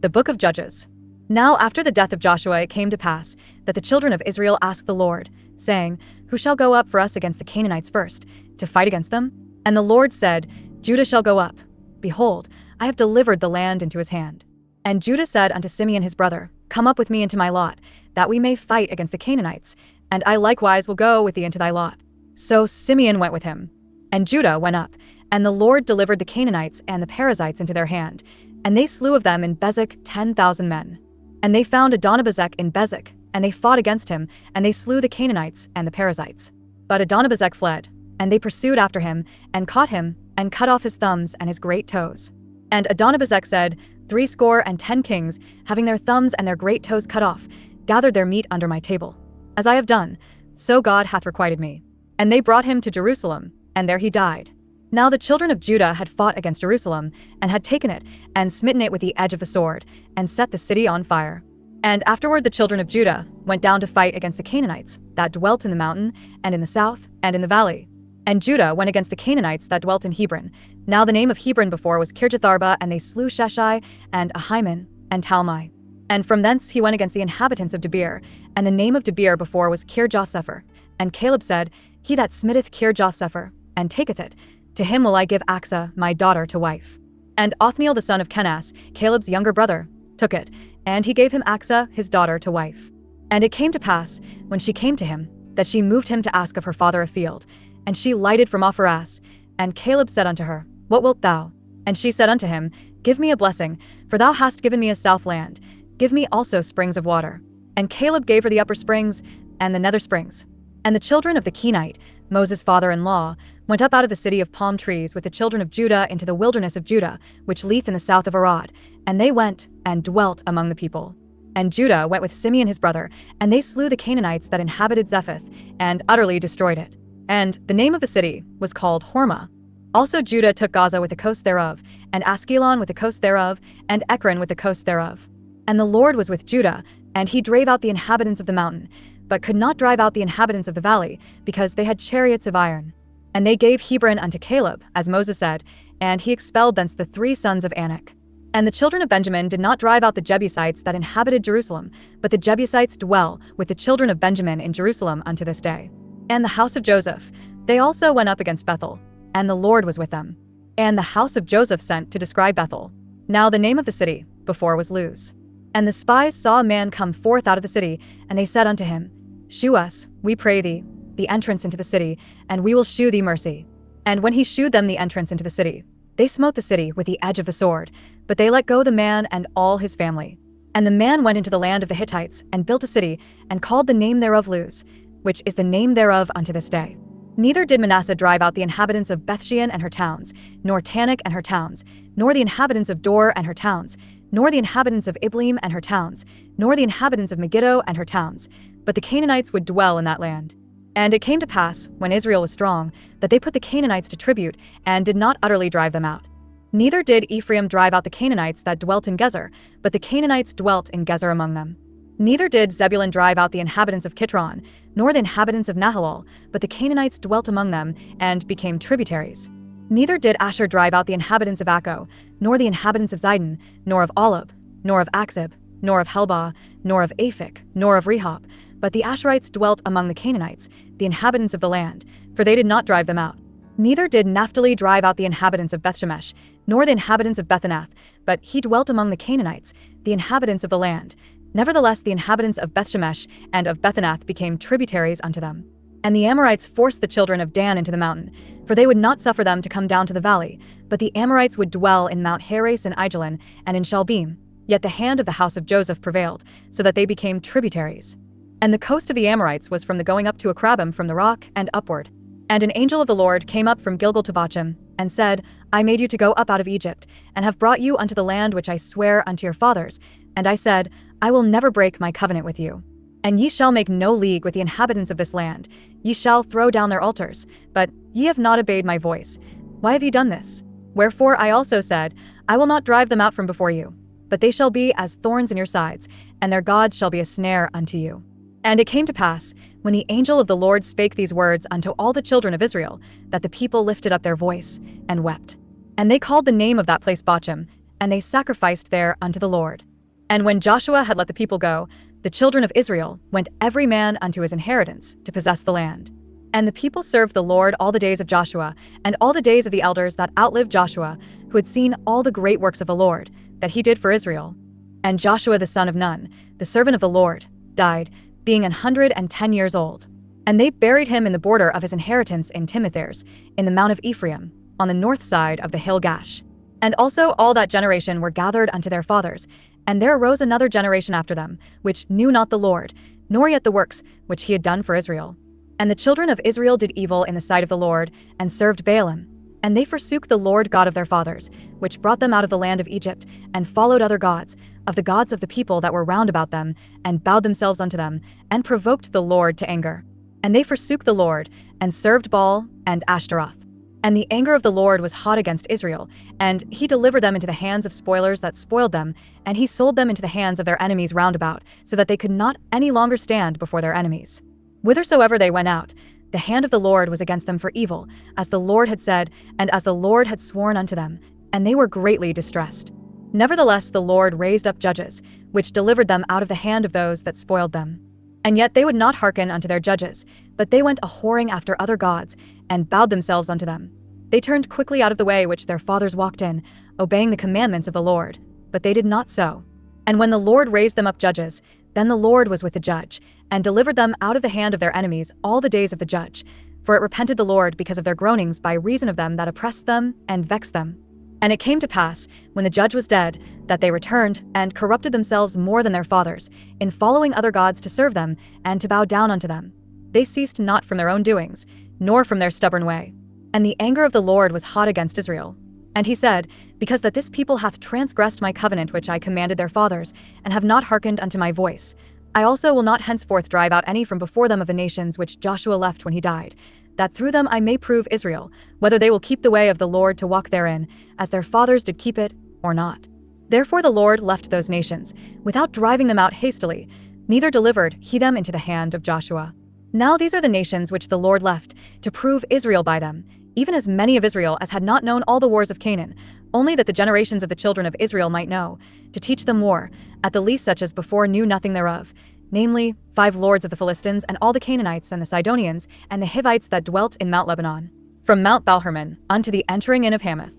The Book of Judges. Now after the death of Joshua it came to pass that the children of Israel asked the Lord, saying, Who shall go up for us against the Canaanites first, to fight against them? And the Lord said, Judah shall go up. Behold, I have delivered the land into his hand. And Judah said unto Simeon his brother, Come up with me into my lot, that we may fight against the Canaanites, and I likewise will go with thee into thy lot. So Simeon went with him. And Judah went up, and the Lord delivered the Canaanites and the Perizzites into their hand, and they slew of them in Bezek 10,000 men. And they found Adonibezek in Bezek, and they fought against him, and they slew the Canaanites and the Perizzites. But Adonibezek fled, and they pursued after him, and caught him, and cut off his thumbs and his great toes. And Adonibezek said, 70 kings, having their thumbs and their great toes cut off, gathered their meat under my table. As I have done, so God hath requited me. And they brought him to Jerusalem, and there he died. Now the children of Judah had fought against Jerusalem, and had taken it, and smitten it with the edge of the sword, and set the city on fire. And afterward the children of Judah went down to fight against the Canaanites that dwelt in the mountain, and in the south, and in the valley. And Judah went against the Canaanites that dwelt in Hebron. Now the name of Hebron before was Kirjatharba, and they slew Sheshai, and Ahiman, and Talmai. And from thence he went against the inhabitants of Debir, and the name of Debir before was Kirjathsepher. And Caleb said, He that smitteth Kirjathsepher, and taketh it, to him will I give Achsah my daughter to wife. And Othniel the son of Kenaz, Caleb's younger brother, took it, and he gave him Achsah his daughter to wife. And it came to pass, when she came to him, that she moved him to ask of her father a field. And she lighted from off her ass. And Caleb said unto her, What wilt thou? And she said unto him, Give me a blessing, for thou hast given me a south land. Give me also springs of water. And Caleb gave her the upper springs, and the nether springs. And the children of the Kenite, Moses' father-in-law, went up out of the city of palm trees with the children of Judah into the wilderness of Judah, which lieth in the south of Arad. And they went and dwelt among the people. And Judah went with Simeon his brother, and they slew the Canaanites that inhabited Zephath, and utterly destroyed it. And the name of the city was called Hormah. Also Judah took Gaza with the coast thereof, and Askelon with the coast thereof, and Ekron with the coast thereof. And the Lord was with Judah, and he drave out the inhabitants of the mountain, but could not drive out the inhabitants of the valley, because they had chariots of iron. And they gave Hebron unto Caleb, as Moses said, and he expelled thence the 3 sons of Anak. And the children of Benjamin did not drive out the Jebusites that inhabited Jerusalem, but the Jebusites dwell with the children of Benjamin in Jerusalem unto this day. And the house of Joseph, they also went up against Bethel, and the Lord was with them. And the house of Joseph sent to describe Bethel. Now the name of the city before was Luz. And the spies saw a man come forth out of the city, and they said unto him, Shew us, we pray thee, the entrance into the city, and we will shew thee mercy. And when he shewed them the entrance into the city, they smote the city with the edge of the sword, but they let go the man and all his family. And the man went into the land of the Hittites, and built a city, and called the name thereof Luz, which is the name thereof unto this day. Neither did Manasseh drive out the inhabitants of Bethshean and her towns, nor Tanakh and her towns, nor the inhabitants of Dor and her towns, nor the inhabitants of Ibleam and her towns, nor the inhabitants of Megiddo and her towns, but the Canaanites would dwell in that land. And it came to pass, when Israel was strong, that they put the Canaanites to tribute, and did not utterly drive them out. Neither did Ephraim drive out the Canaanites that dwelt in Gezer, but the Canaanites dwelt in Gezer among them. Neither did Zebulun drive out the inhabitants of Kitron, nor the inhabitants of Nahalol, but the Canaanites dwelt among them, and became tributaries. Neither did Asher drive out the inhabitants of Akko, nor the inhabitants of Zidon, nor of Olab, nor of Akzib, nor of Helbah, nor of Aphik, nor of Rehob, but the Asherites dwelt among the Canaanites, the inhabitants of the land, for they did not drive them out. Neither did Naphtali drive out the inhabitants of Bethshemesh, nor the inhabitants of Bethanath, but he dwelt among the Canaanites, the inhabitants of the land. Nevertheless the inhabitants of Bethshemesh and of Bethanath became tributaries unto them. And the Amorites forced the children of Dan into the mountain, for they would not suffer them to come down to the valley, but the Amorites would dwell in Mount Heres and Aijalon, and in Shalbim. Yet the hand of the house of Joseph prevailed, so that they became tributaries. And the coast of the Amorites was from the going up to Akrabim from the rock, and upward. And an angel of the Lord came up from Gilgal to Bochim, and said, I made you to go up out of Egypt, and have brought you unto the land which I swear unto your fathers. And I said, I will never break my covenant with you. And ye shall make no league with the inhabitants of this land. Ye shall throw down their altars, but ye have not obeyed my voice. Why have ye done this? Wherefore I also said, I will not drive them out from before you, but they shall be as thorns in your sides, and their gods shall be a snare unto you. And it came to pass, when the angel of the Lord spake these words unto all the children of Israel, that the people lifted up their voice, and wept. And they called the name of that place Bochim, and they sacrificed there unto the Lord. And when Joshua had let the people go, the children of Israel went every man unto his inheritance to possess the land. And the people served the Lord all the days of Joshua, and all the days of the elders that outlived Joshua, who had seen all the great works of the Lord, that he did for Israel. And Joshua the son of Nun, the servant of the Lord, died, being 110 years old. And they buried him in the border of his inheritance in Timnath, in the mount of Ephraim, on the north side of the hill Gash. And also all that generation were gathered unto their fathers, and there arose another generation after them, which knew not the Lord, nor yet the works which he had done for Israel. And the children of Israel did evil in the sight of the Lord, and served Baalim. And they forsook the Lord God of their fathers, which brought them out of the land of Egypt, and followed other gods, of the gods of the people that were round about them, and bowed themselves unto them, and provoked the Lord to anger. And they forsook the Lord, and served Baal and Ashtaroth. And the anger of the Lord was hot against Israel, and he delivered them into the hands of spoilers that spoiled them, and he sold them into the hands of their enemies round about, so that they could not any longer stand before their enemies. Whithersoever they went out, the hand of the Lord was against them for evil, as the Lord had said, and as the Lord had sworn unto them, and they were greatly distressed. Nevertheless the Lord raised up judges, which delivered them out of the hand of those that spoiled them. And yet they would not hearken unto their judges, but they went a-whoring after other gods, and bowed themselves unto them. They turned quickly out of the way which their fathers walked in, obeying the commandments of the Lord, but they did not so. And when the Lord raised them up judges, then the Lord was with the judge, and delivered them out of the hand of their enemies all the days of the judge. For it repented the Lord because of their groanings by reason of them that oppressed them and vexed them. And it came to pass, when the judge was dead, that they returned, and corrupted themselves more than their fathers, in following other gods to serve them, and to bow down unto them. They ceased not from their own doings, nor from their stubborn way. And the anger of the Lord was hot against Israel. And he said, Because that this people hath transgressed my covenant which I commanded their fathers, and have not hearkened unto my voice, I also will not henceforth drive out any from before them of the nations which Joshua left when he died, that through them I may prove Israel, whether they will keep the way of the Lord to walk therein, as their fathers did keep it, or not. Therefore the Lord left those nations, without driving them out hastily, neither delivered he them into the hand of Joshua. Now these are the nations which the Lord left, to prove Israel by them, even as many of Israel as had not known all the wars of Canaan, only that the generations of the children of Israel might know, to teach them war, at the least such as before knew nothing thereof, namely, 5 lords of the Philistines, and all the Canaanites, and the Sidonians, and the Hivites that dwelt in Mount Lebanon, from Mount Baalhermon unto the entering in of Hamath.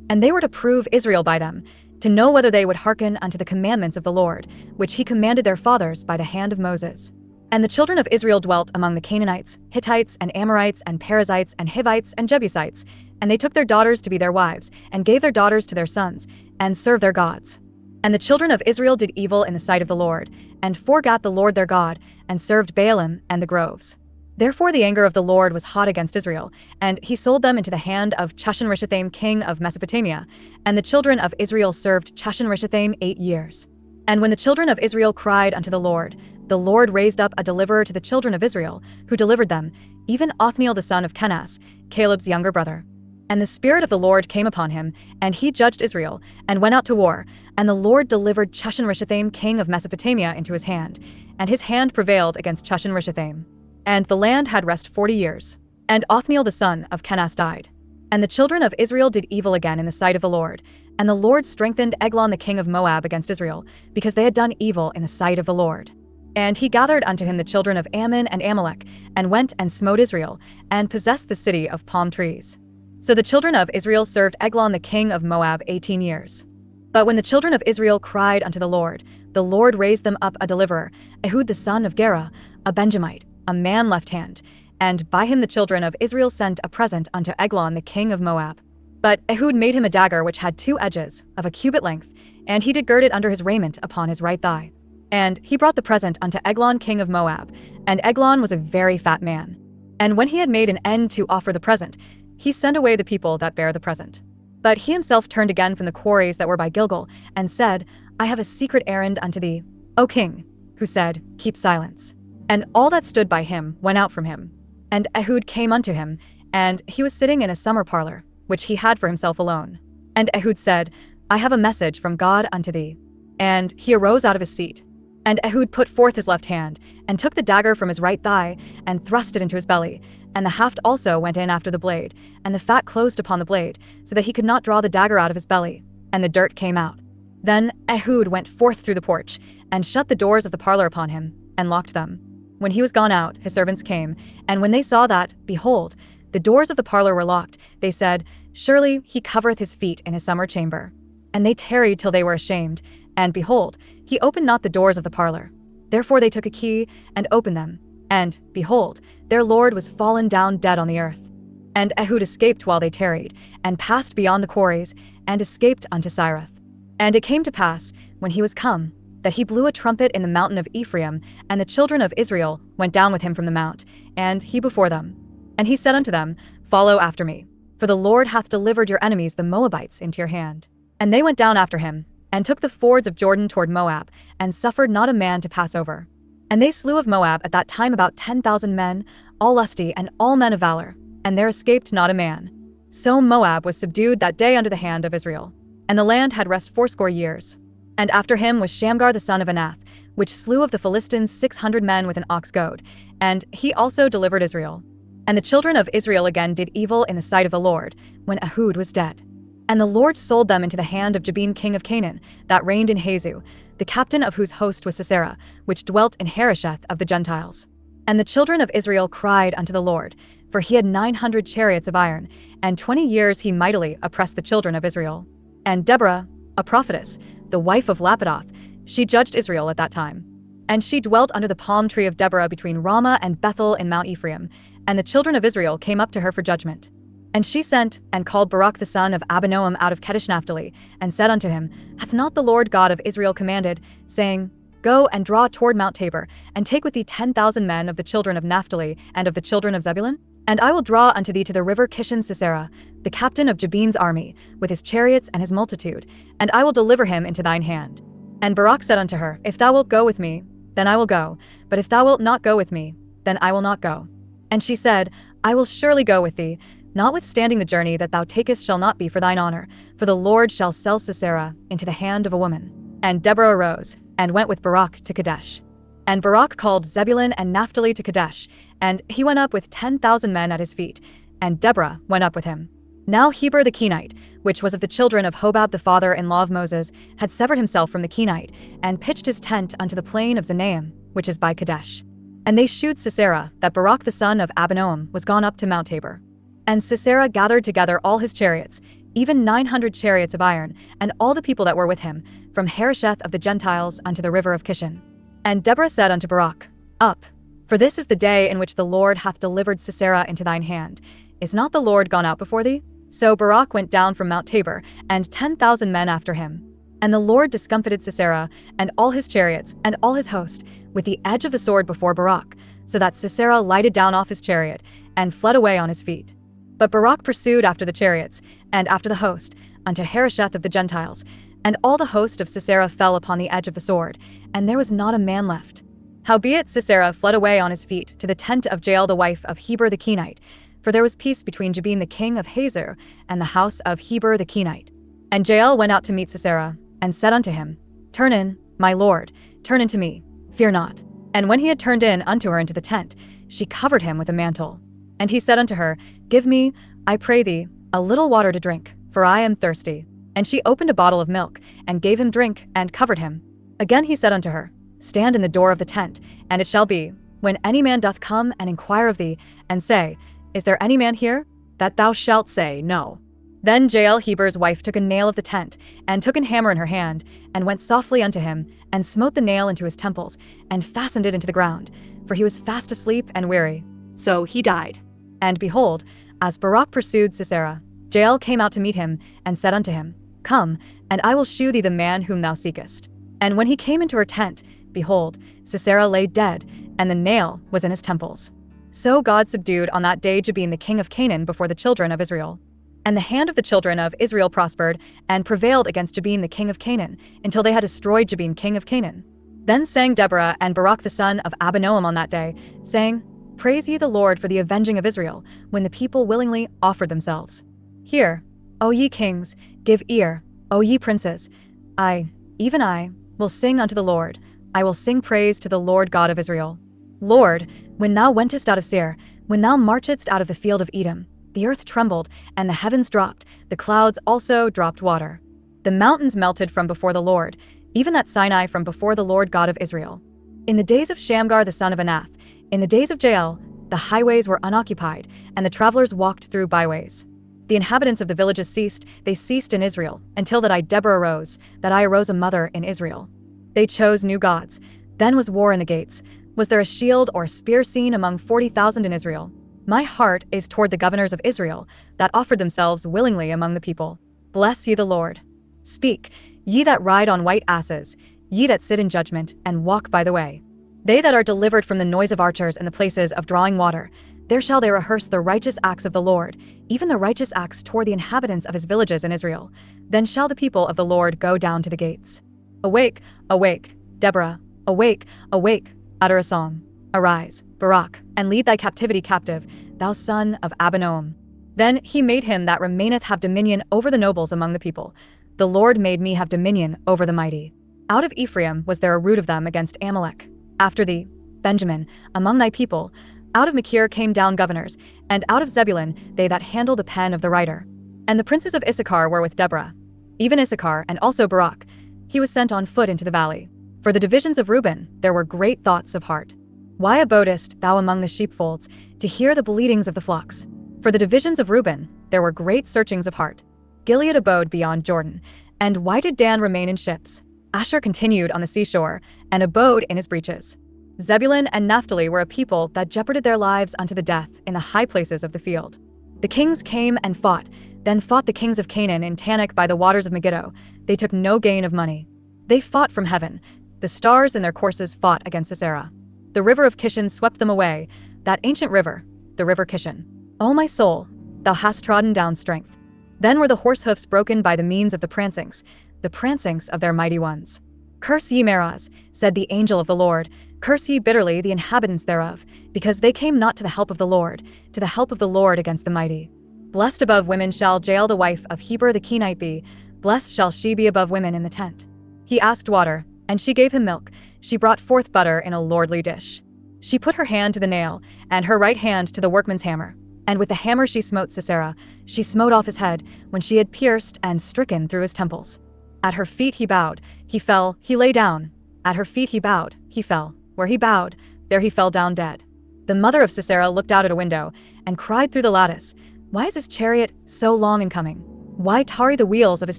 And they were to prove Israel by them, to know whether they would hearken unto the commandments of the Lord, which he commanded their fathers by the hand of Moses. And the children of Israel dwelt among the Canaanites, Hittites, and Amorites, and Perizzites, and Hivites, and Jebusites, and they took their daughters to be their wives, and gave their daughters to their sons, and served their gods. And the children of Israel did evil in the sight of the Lord, and forgat the Lord their God, and served Baalim and the groves. Therefore the anger of the Lord was hot against Israel, and he sold them into the hand of Chushan-Rishathaim king of Mesopotamia, and the children of Israel served Chushan-Rishathaim 8 years. And when the children of Israel cried unto the Lord raised up a deliverer to the children of Israel, who delivered them, even Othniel the son of Kenaz, Caleb's younger brother. And the Spirit of the Lord came upon him, and he judged Israel, and went out to war, and the Lord delivered Chushan-Rishathaim king of Mesopotamia into his hand, and his hand prevailed against Chushan-Rishathaim. And the land had rest 40 years. And Othniel the son of Kenaz died. And the children of Israel did evil again in the sight of the Lord, and the Lord strengthened Eglon the king of Moab against Israel, because they had done evil in the sight of the Lord. And he gathered unto him the children of Ammon and Amalek, and went and smote Israel, and possessed the city of palm trees. So the children of Israel served Eglon the king of Moab 18 years. But when the children of Israel cried unto the Lord raised them up a deliverer, Ehud the son of Gera, a Benjamite, a man left hand, and by him the children of Israel sent a present unto Eglon the king of Moab. But Ehud made him a dagger which had 2 edges, of a cubit length, and he did gird it under his raiment upon his right thigh. And he brought the present unto Eglon king of Moab, and Eglon was a very fat man. And when he had made an end to offer the present, he sent away the people that bare the present. But he himself turned again from the quarries that were by Gilgal, and said, I have a secret errand unto thee, O king, who said, Keep silence. And all that stood by him went out from him. And Ehud came unto him, and he was sitting in a summer parlor, which he had for himself alone. And Ehud said, I have a message from God unto thee. And he arose out of his seat. And Ehud put forth his left hand, and took the dagger from his right thigh, and thrust it into his belly, and the haft also went in after the blade, and the fat closed upon the blade, so that he could not draw the dagger out of his belly, and the dirt came out. Then Ehud went forth through the porch, and shut the doors of the parlor upon him, and locked them. When he was gone out, his servants came, and when they saw that, behold, the doors of the parlor were locked, they said, Surely he covereth his feet in his summer chamber. And they tarried till they were ashamed, and behold, he opened not the doors of the parlor. Therefore they took a key, and opened them, and, behold, their lord was fallen down dead on the earth. And Ehud escaped while they tarried, and passed beyond the quarries, and escaped unto Sireth. And it came to pass, when he was come, that he blew a trumpet in the mountain of Ephraim, and the children of Israel went down with him from the mount, and he before them. And he said unto them, Follow after me, for the Lord hath delivered your enemies the Moabites into your hand. And they went down after him, and took the fords of Jordan toward Moab, and suffered not a man to pass over. And they slew of Moab at that time about 10,000 men, all lusty and all men of valor, and there escaped not a man. So Moab was subdued that day under the hand of Israel, and the land had rest 80 years. And after him was Shamgar the son of Anath, which slew of the Philistines 600 men with an ox goad, and he also delivered Israel. And the children of Israel again did evil in the sight of the Lord, when Ehud was dead. And the Lord sold them into the hand of Jabin king of Canaan, that reigned in Hazu, the captain of whose host was Sisera, which dwelt in Harosheth of the Gentiles. And the children of Israel cried unto the Lord, for he had 900 chariots of iron, and 20 years he mightily oppressed the children of Israel. And Deborah, a prophetess, the wife of Lapidoth, she judged Israel at that time. And she dwelt under the palm tree of Deborah between Ramah and Bethel in Mount Ephraim, and the children of Israel came up to her for judgment. And she sent and called Barak the son of Abinoam out of Kedesh Naphtali, and said unto him, Hath not the Lord God of Israel commanded, saying, Go and draw toward Mount Tabor, and take with thee 10,000 men of the children of Naphtali and of the children of Zebulun? And I will draw unto thee to the river Kishon Sisera, the captain of Jabin's army, with his chariots and his multitude, and I will deliver him into thine hand. And Barak said unto her, If thou wilt go with me, then I will go, but if thou wilt not go with me, then I will not go. And she said, I will surely go with thee, notwithstanding the journey that thou takest shall not be for thine honor, for the Lord shall sell Sisera into the hand of a woman. And Deborah arose, and went with Barak to Kadesh. And Barak called Zebulun and Naphtali to Kadesh, and he went up with 10,000 men at his feet, and Deborah went up with him. Now Heber the Kenite, which was of the children of Hobab the father-in-law of Moses, had severed himself from the Kenite, and pitched his tent unto the plain of Zanaim, which is by Kadesh. And they shewed Sisera that Barak the son of Abinoam was gone up to Mount Tabor. And Sisera gathered together all his chariots, even 900 chariots of iron, and all the people that were with him, from Harosheth of the Gentiles unto the river of Kishon. And Deborah said unto Barak, Up, for this is the day in which the Lord hath delivered Sisera into thine hand. Is not the Lord gone out before thee? So Barak went down from Mount Tabor, and 10,000 men after him. And the Lord discomfited Sisera, and all his chariots, and all his host, with the edge of the sword before Barak, so that Sisera lighted down off his chariot, and fled away on his feet. But Barak pursued after the chariots, and after the host, unto Harosheth of the Gentiles, and all the host of Sisera fell upon the edge of the sword, and there was not a man left. Howbeit Sisera fled away on his feet to the tent of Jael the wife of Heber the Kenite, for there was peace between Jabin the king of Hazor and the house of Heber the Kenite. And Jael went out to meet Sisera, and said unto him, Turn in, my lord, turn into me, fear not. And when he had turned in unto her into the tent, she covered him with a mantle. And he said unto her, Give me, I pray thee, a little water to drink, for I am thirsty. And she opened a bottle of milk, and gave him drink, and covered him. Again he said unto her, Stand in the door of the tent, and it shall be, when any man doth come and inquire of thee, and say, Is there any man here? That thou shalt say, No. Then Jael Heber's wife took a nail of the tent, and took an hammer in her hand, and went softly unto him, and smote the nail into his temples, and fastened it into the ground, for he was fast asleep and weary. So he died. And behold, as Barak pursued Sisera, Jael came out to meet him, and said unto him, Come, and I will shew thee the man whom thou seekest. And when he came into her tent, behold, Sisera lay dead, and the nail was in his temples. So God subdued on that day Jabin the king of Canaan before the children of Israel. And the hand of the children of Israel prospered, and prevailed against Jabin the king of Canaan, until they had destroyed Jabin king of Canaan. Then sang Deborah and Barak the son of Abinoam on that day, saying, Praise ye the Lord for the avenging of Israel, when the people willingly offered themselves. Hear, O ye kings, give ear, O ye princes. I, even I, will sing unto the Lord. I will sing praise to the Lord God of Israel. Lord, when thou wentest out of Seir, when thou marchedst out of the field of Edom, the earth trembled, and the heavens dropped, the clouds also dropped water. The mountains melted from before the Lord, even at Sinai from before the Lord God of Israel. In the days of Shamgar the son of Anath, in the days of Jael, the highways were unoccupied, and the travelers walked through byways. The inhabitants of the villages ceased, they ceased in Israel, until that I Deborah arose, that I arose a mother in Israel. They chose new gods. Then was war in the gates. Was there a shield or spear seen among 40,000 in Israel? My heart is toward the governors of Israel, that offered themselves willingly among the people. Bless ye the Lord. Speak, ye that ride on white asses, ye that sit in judgment, and walk by the way. They that are delivered from the noise of archers and the places of drawing water, there shall they rehearse the righteous acts of the Lord, even the righteous acts toward the inhabitants of his villages in Israel. Then shall the people of the Lord go down to the gates. Awake, awake, Deborah, awake, awake, utter a song. Arise, Barak, and lead thy captivity captive, thou son of Abinoam. Then he made him that remaineth have dominion over the nobles among the people. The Lord made me have dominion over the mighty. Out of Ephraim was there a root of them against Amalek. After thee, Benjamin, among thy people, out of Machir came down governors, and out of Zebulun they that handle the pen of the writer. And the princes of Issachar were with Deborah, even Issachar and also Barak. He was sent on foot into the valley. For the divisions of Reuben there were great thoughts of heart. Why abodest thou among the sheepfolds, to hear the bleatings of the flocks? For the divisions of Reuben there were great searchings of heart. Gilead abode beyond Jordan, and why did Dan remain in ships? Asher continued on the seashore, and abode in his breaches. Zebulun and Naphtali were a people that jeoparded their lives unto the death in the high places of the field. The kings came and fought, then fought the kings of Canaan in Tanakh by the waters of Megiddo. They took no gain of money. They fought from heaven. The stars in their courses fought against Sisera. The river of Kishon swept them away, that ancient river, the river Kishon. O my soul, thou hast trodden down strength. Then were the horse hoofs broken by the means of the prancings of their mighty ones. Curse ye Meroz, said the angel of the Lord, curse ye bitterly the inhabitants thereof, because they came not to the help of the Lord, to the help of the Lord against the mighty. Blessed above women shall Jael the wife of Heber the Kenite be, blessed shall she be above women in the tent. He asked water, and she gave him milk, she brought forth butter in a lordly dish. She put her hand to the nail, and her right hand to the workman's hammer. And with the hammer she smote Sisera, she smote off his head, when she had pierced and stricken through his temples. At her feet he bowed, he fell, he lay down. At her feet he bowed, he fell. Where he bowed, there he fell down dead. The mother of Sisera looked out at a window, and cried through the lattice, Why is his chariot so long in coming? Why tarry the wheels of his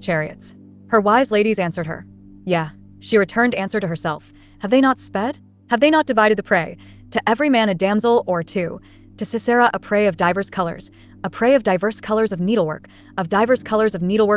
chariots? Her wise ladies answered her. Yeah, she returned answer to herself. Have they not sped? Have they not divided the prey? To every man a damsel or two. To Sisera a prey of divers colors, a prey of divers colors of needlework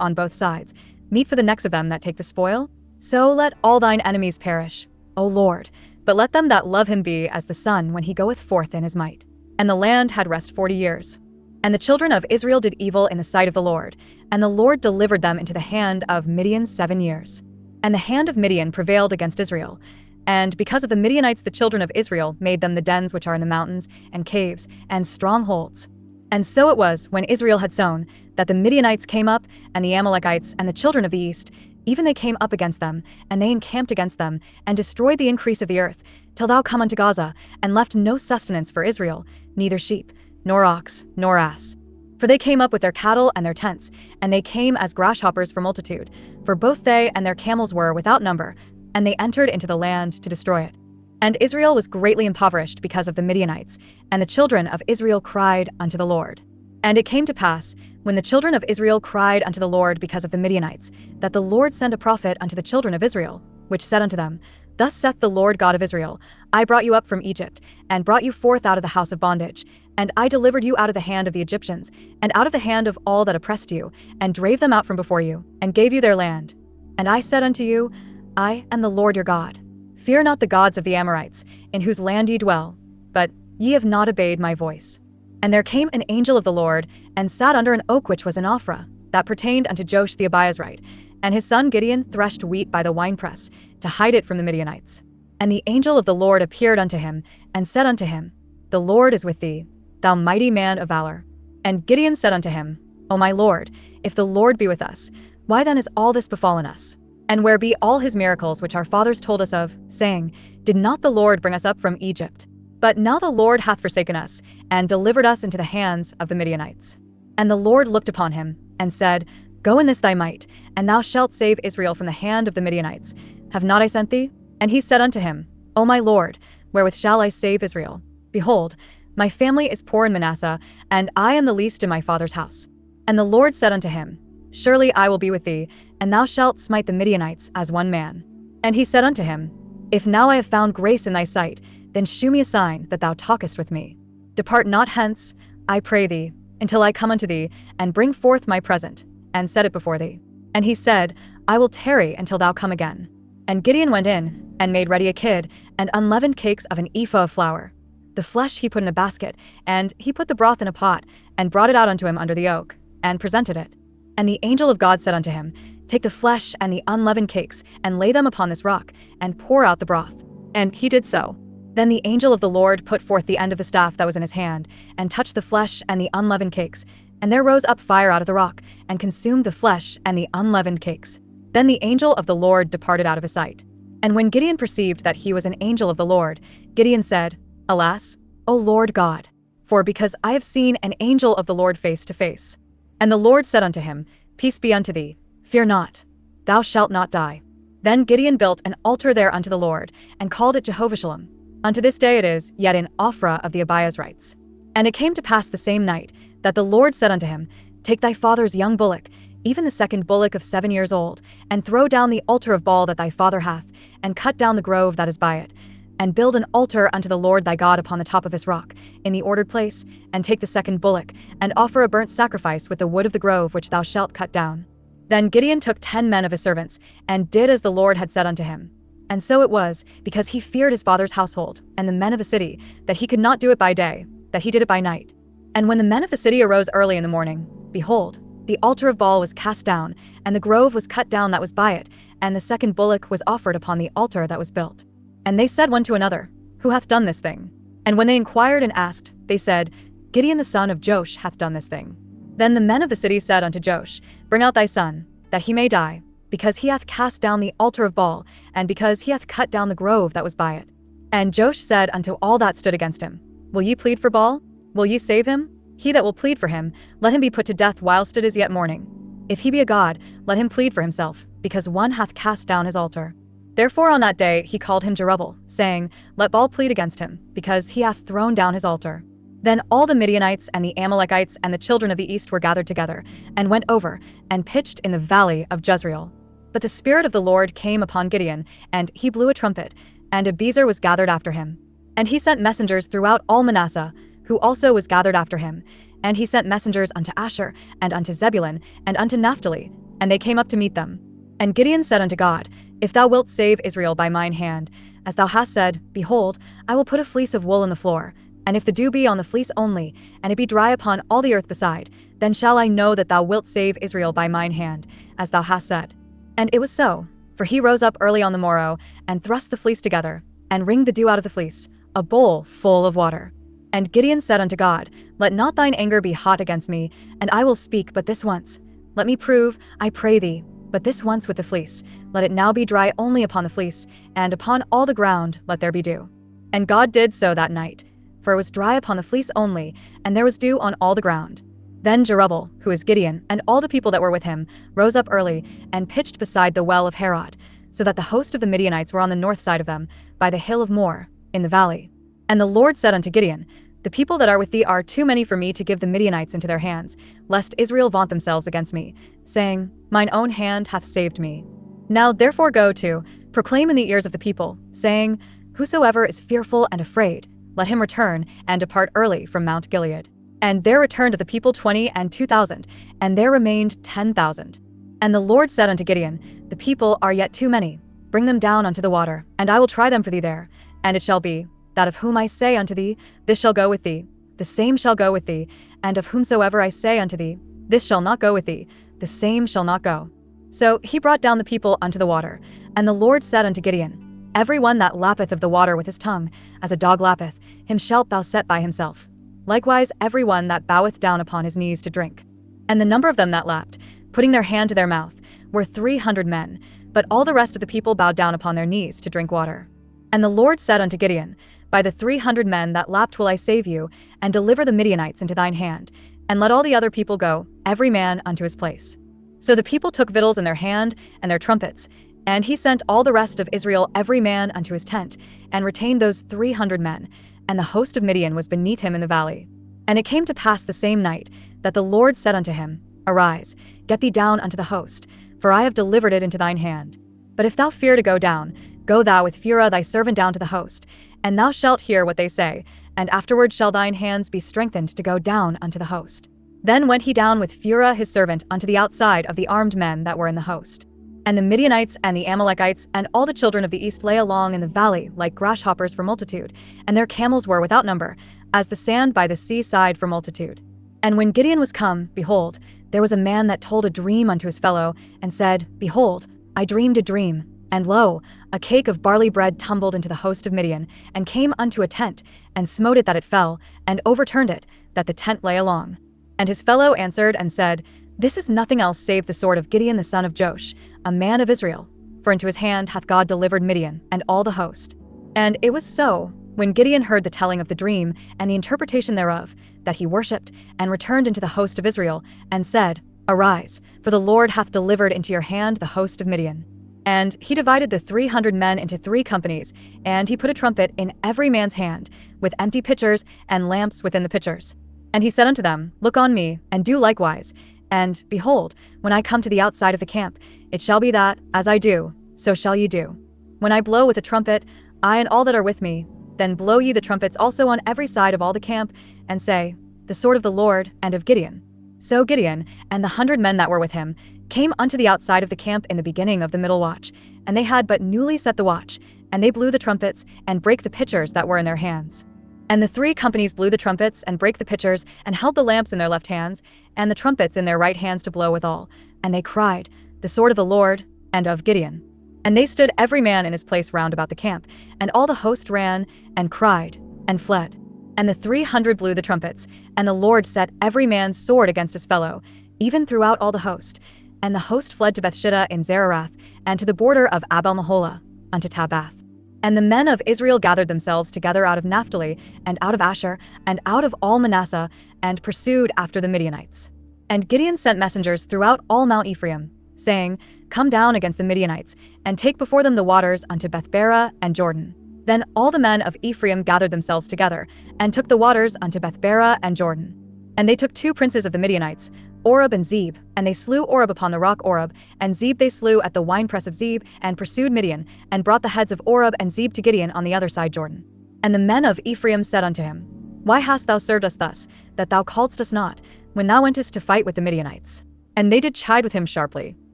on both sides, meet for the necks of them that take the spoil? So let all thine enemies perish, O Lord, but let them that love him be as the sun when he goeth forth in his might. And the land had rest 40 years. And the children of Israel did evil in the sight of the Lord, and the Lord delivered them into the hand of Midian 7 years. And the hand of Midian prevailed against Israel. And because of the Midianites the children of Israel made them the dens which are in the mountains, and caves, and strongholds. And so it was, when Israel had sown, that the Midianites came up, and the Amalekites, and the children of the east, even they came up against them, and they encamped against them, and destroyed the increase of the earth, till thou come unto Gaza, and left no sustenance for Israel, neither sheep, nor ox, nor ass. For they came up with their cattle and their tents, and they came as grasshoppers for multitude, for both they and their camels were without number, and they entered into the land to destroy it. And Israel was greatly impoverished because of the Midianites, and the children of Israel cried unto the Lord. And it came to pass, when the children of Israel cried unto the Lord because of the Midianites, that the Lord sent a prophet unto the children of Israel, which said unto them, Thus saith the Lord God of Israel, I brought you up from Egypt, and brought you forth out of the house of bondage, and I delivered you out of the hand of the Egyptians, and out of the hand of all that oppressed you, and drave them out from before you, and gave you their land. And I said unto you, I am the Lord your God. Fear not the gods of the Amorites, in whose land ye dwell, but ye have not obeyed my voice. And there came an angel of the Lord, and sat under an oak which was in Ophrah, that pertained unto Joash the Abiezrite, and his son Gideon threshed wheat by the winepress, to hide it from the Midianites. And the angel of the Lord appeared unto him, and said unto him, The Lord is with thee, thou mighty man of valor. And Gideon said unto him, O my Lord, if the Lord be with us, why then is all this befallen us? And where be all his miracles which our fathers told us of, saying, Did not the Lord bring us up from Egypt? But now the Lord hath forsaken us, and delivered us into the hands of the Midianites. And the Lord looked upon him, and said, Go in this thy might, and thou shalt save Israel from the hand of the Midianites. Have not I sent thee? And he said unto him, O my Lord, wherewith shall I save Israel? Behold, my family is poor in Manasseh, and I am the least in my father's house. And the Lord said unto him, Surely I will be with thee, and thou shalt smite the Midianites as one man. And he said unto him, If now I have found grace in thy sight, then shew me a sign that thou talkest with me. Depart not hence, I pray thee, until I come unto thee, and bring forth my present, and set it before thee. And he said, I will tarry until thou come again. And Gideon went in, and made ready a kid, and unleavened cakes of an ephah of flour. The flesh he put in a basket, and he put the broth in a pot, and brought it out unto him under the oak, and presented it. And the angel of God said unto him, Take the flesh and the unleavened cakes, and lay them upon this rock, and pour out the broth. And he did so. Then the angel of the Lord put forth the end of the staff that was in his hand, and touched the flesh and the unleavened cakes, and there rose up fire out of the rock, and consumed the flesh and the unleavened cakes. Then the angel of the Lord departed out of his sight. And when Gideon perceived that he was an angel of the Lord, Gideon said, Alas, O Lord God, for because I have seen an angel of the Lord face to face. And the Lord said unto him, Peace be unto thee, fear not, thou shalt not die. Then Gideon built an altar there unto the Lord, and called it Jehovah-Shalom. Unto this day it is yet in Ophrah of the Abiezrites. And it came to pass the same night, that the Lord said unto him, Take thy father's young bullock, even the second bullock of 7 years old, and throw down the altar of Baal that thy father hath, and cut down the grove that is by it, and build an altar unto the Lord thy God upon the top of this rock, in the ordered place, and take the second bullock, and offer a burnt sacrifice with the wood of the grove which thou shalt cut down. Then Gideon took 10 men of his servants, and did as the Lord had said unto him. And so it was, because he feared his father's household, and the men of the city, that he could not do it by day, that he did it by night. And when the men of the city arose early in the morning, behold, the altar of Baal was cast down, and the grove was cut down that was by it, and the second bullock was offered upon the altar that was built. And they said one to another, Who hath done this thing? And when they inquired and asked, they said, Gideon the son of Joash hath done this thing. Then the men of the city said unto Joash, Bring out thy son, that he may die, because he hath cast down the altar of Baal, and because he hath cut down the grove that was by it. And Joash said unto all that stood against him, Will ye plead for Baal? Will ye save him? He that will plead for him, let him be put to death whilst it is yet morning. If he be a god, let him plead for himself, because one hath cast down his altar. Therefore on that day he called him Jerubbaal, saying, Let Baal plead against him, because he hath thrown down his altar. Then all the Midianites and the Amalekites and the children of the east were gathered together, and went over, and pitched in the valley of Jezreel. But the Spirit of the Lord came upon Gideon, and he blew a trumpet, and Abiezer was gathered after him. And he sent messengers throughout all Manasseh, who also was gathered after him. And he sent messengers unto Asher, and unto Zebulun, and unto Naphtali, and they came up to meet them. And Gideon said unto God, If thou wilt save Israel by mine hand, as thou hast said, behold, I will put a fleece of wool in the floor, and if the dew be on the fleece only, and it be dry upon all the earth beside, then shall I know that thou wilt save Israel by mine hand, as thou hast said. And it was so, for he rose up early on the morrow, and thrust the fleece together, and wringed the dew out of the fleece, a bowl full of water. And Gideon said unto God, Let not thine anger be hot against me, and I will speak but this once. Let me prove, I pray thee, but this once with the fleece. Let it now be dry only upon the fleece, and upon all the ground let there be dew. And God did so that night, for it was dry upon the fleece only, and there was dew on all the ground. Then Jerubbaal, who is Gideon, and all the people that were with him, rose up early, and pitched beside the well of Harod, so that the host of the Midianites were on the north side of them, by the hill of Moor, in the valley. And the Lord said unto Gideon, The people that are with thee are too many for me to give the Midianites into their hands, lest Israel vaunt themselves against me, saying, Mine own hand hath saved me. Now therefore go to, proclaim in the ears of the people, saying, Whosoever is fearful and afraid, let him return, and depart early from Mount Gilead. And there returned of the people 20 and 2,000, and there remained 10,000. And the Lord said unto Gideon, The people are yet too many. Bring them down unto the water, and I will try them for thee there. And it shall be, that of whom I say unto thee, This shall go with thee, the same shall go with thee, and of whomsoever I say unto thee, This shall not go with thee, the same shall not go. So he brought down the people unto the water. And the Lord said unto Gideon, Every one that lappeth of the water with his tongue, as a dog lappeth, him shalt thou set by himself. Likewise every one that boweth down upon his knees to drink. And the number of them that lapped, putting their hand to their mouth, were 300 men, but all the rest of the people bowed down upon their knees to drink water. And the Lord said unto Gideon, By the 300 men that lapped will I save you, and deliver the Midianites into thine hand, and let all the other people go, every man unto his place. So the people took victuals in their hand and their trumpets, and he sent all the rest of Israel every man unto his tent, and retained those 300 men, and the host of Midian was beneath him in the valley. And it came to pass the same night, that the Lord said unto him, Arise, get thee down unto the host, for I have delivered it into thine hand. But if thou fear to go down, go thou with Phurah thy servant down to the host, and thou shalt hear what they say, and afterward shall thine hands be strengthened to go down unto the host. Then went he down with Phurah his servant unto the outside of the armed men that were in the host. And the Midianites and the Amalekites and all the children of the east lay along in the valley like grasshoppers for multitude, and their camels were without number, as the sand by the seaside for multitude. And when Gideon was come, behold, there was a man that told a dream unto his fellow, and said, Behold, I dreamed a dream, and lo, a cake of barley bread tumbled into the host of Midian, and came unto a tent, and smote it that it fell, and overturned it, that the tent lay along. And his fellow answered and said, This is nothing else save the sword of Gideon the son of Joash, a man of Israel. For into his hand hath God delivered Midian, and all the host. And it was so, when Gideon heard the telling of the dream, and the interpretation thereof, that he worshipped, and returned into the host of Israel, and said, Arise, for the Lord hath delivered into your hand the host of Midian. And he divided the 300 men into 3 companies, and he put a trumpet in every man's hand, with empty pitchers and lamps within the pitchers. And he said unto them, Look on me, and do likewise. And, behold, when I come to the outside of the camp, it shall be that, as I do, so shall ye do. When I blow with a trumpet, I and all that are with me, then blow ye the trumpets also on every side of all the camp, and say, The sword of the Lord and of Gideon. So Gideon, and the 100 men that were with him, came unto the outside of the camp in the beginning of the middle watch, and they had but newly set the watch, and they blew the trumpets, and brake the pitchers that were in their hands. And the 3 companies blew the trumpets, and brake the pitchers, and held the lamps in their left hands, and the trumpets in their right hands to blow withal. And they cried, The sword of the Lord and of Gideon. And they stood every man in his place round about the camp, and all the host ran, and cried, and fled. And the 300 blew the trumpets, and the Lord set every man's sword against his fellow, even throughout all the host. And the host fled to Bethshittah in Zererath, and to the border of Abel-Meholah, unto Tabath. And the men of Israel gathered themselves together out of Naphtali, and out of Asher, and out of all Manasseh, and pursued after the Midianites. And Gideon sent messengers throughout all Mount Ephraim, saying, Come down against the Midianites, and take before them the waters unto Bethbara and Jordan. Then all the men of Ephraim gathered themselves together, and took the waters unto Bethbara and Jordan. And they took 2 princes of the Midianites, Oreb and Zeb, and they slew Oreb upon the rock Oreb, and Zeb they slew at the winepress of Zeb, and pursued Midian, and brought the heads of Oreb and Zeb to Gideon on the other side Jordan. And the men of Ephraim said unto him, Why hast thou served us thus, that thou calledst us not, when thou wentest to fight with the Midianites? And they did chide with him sharply.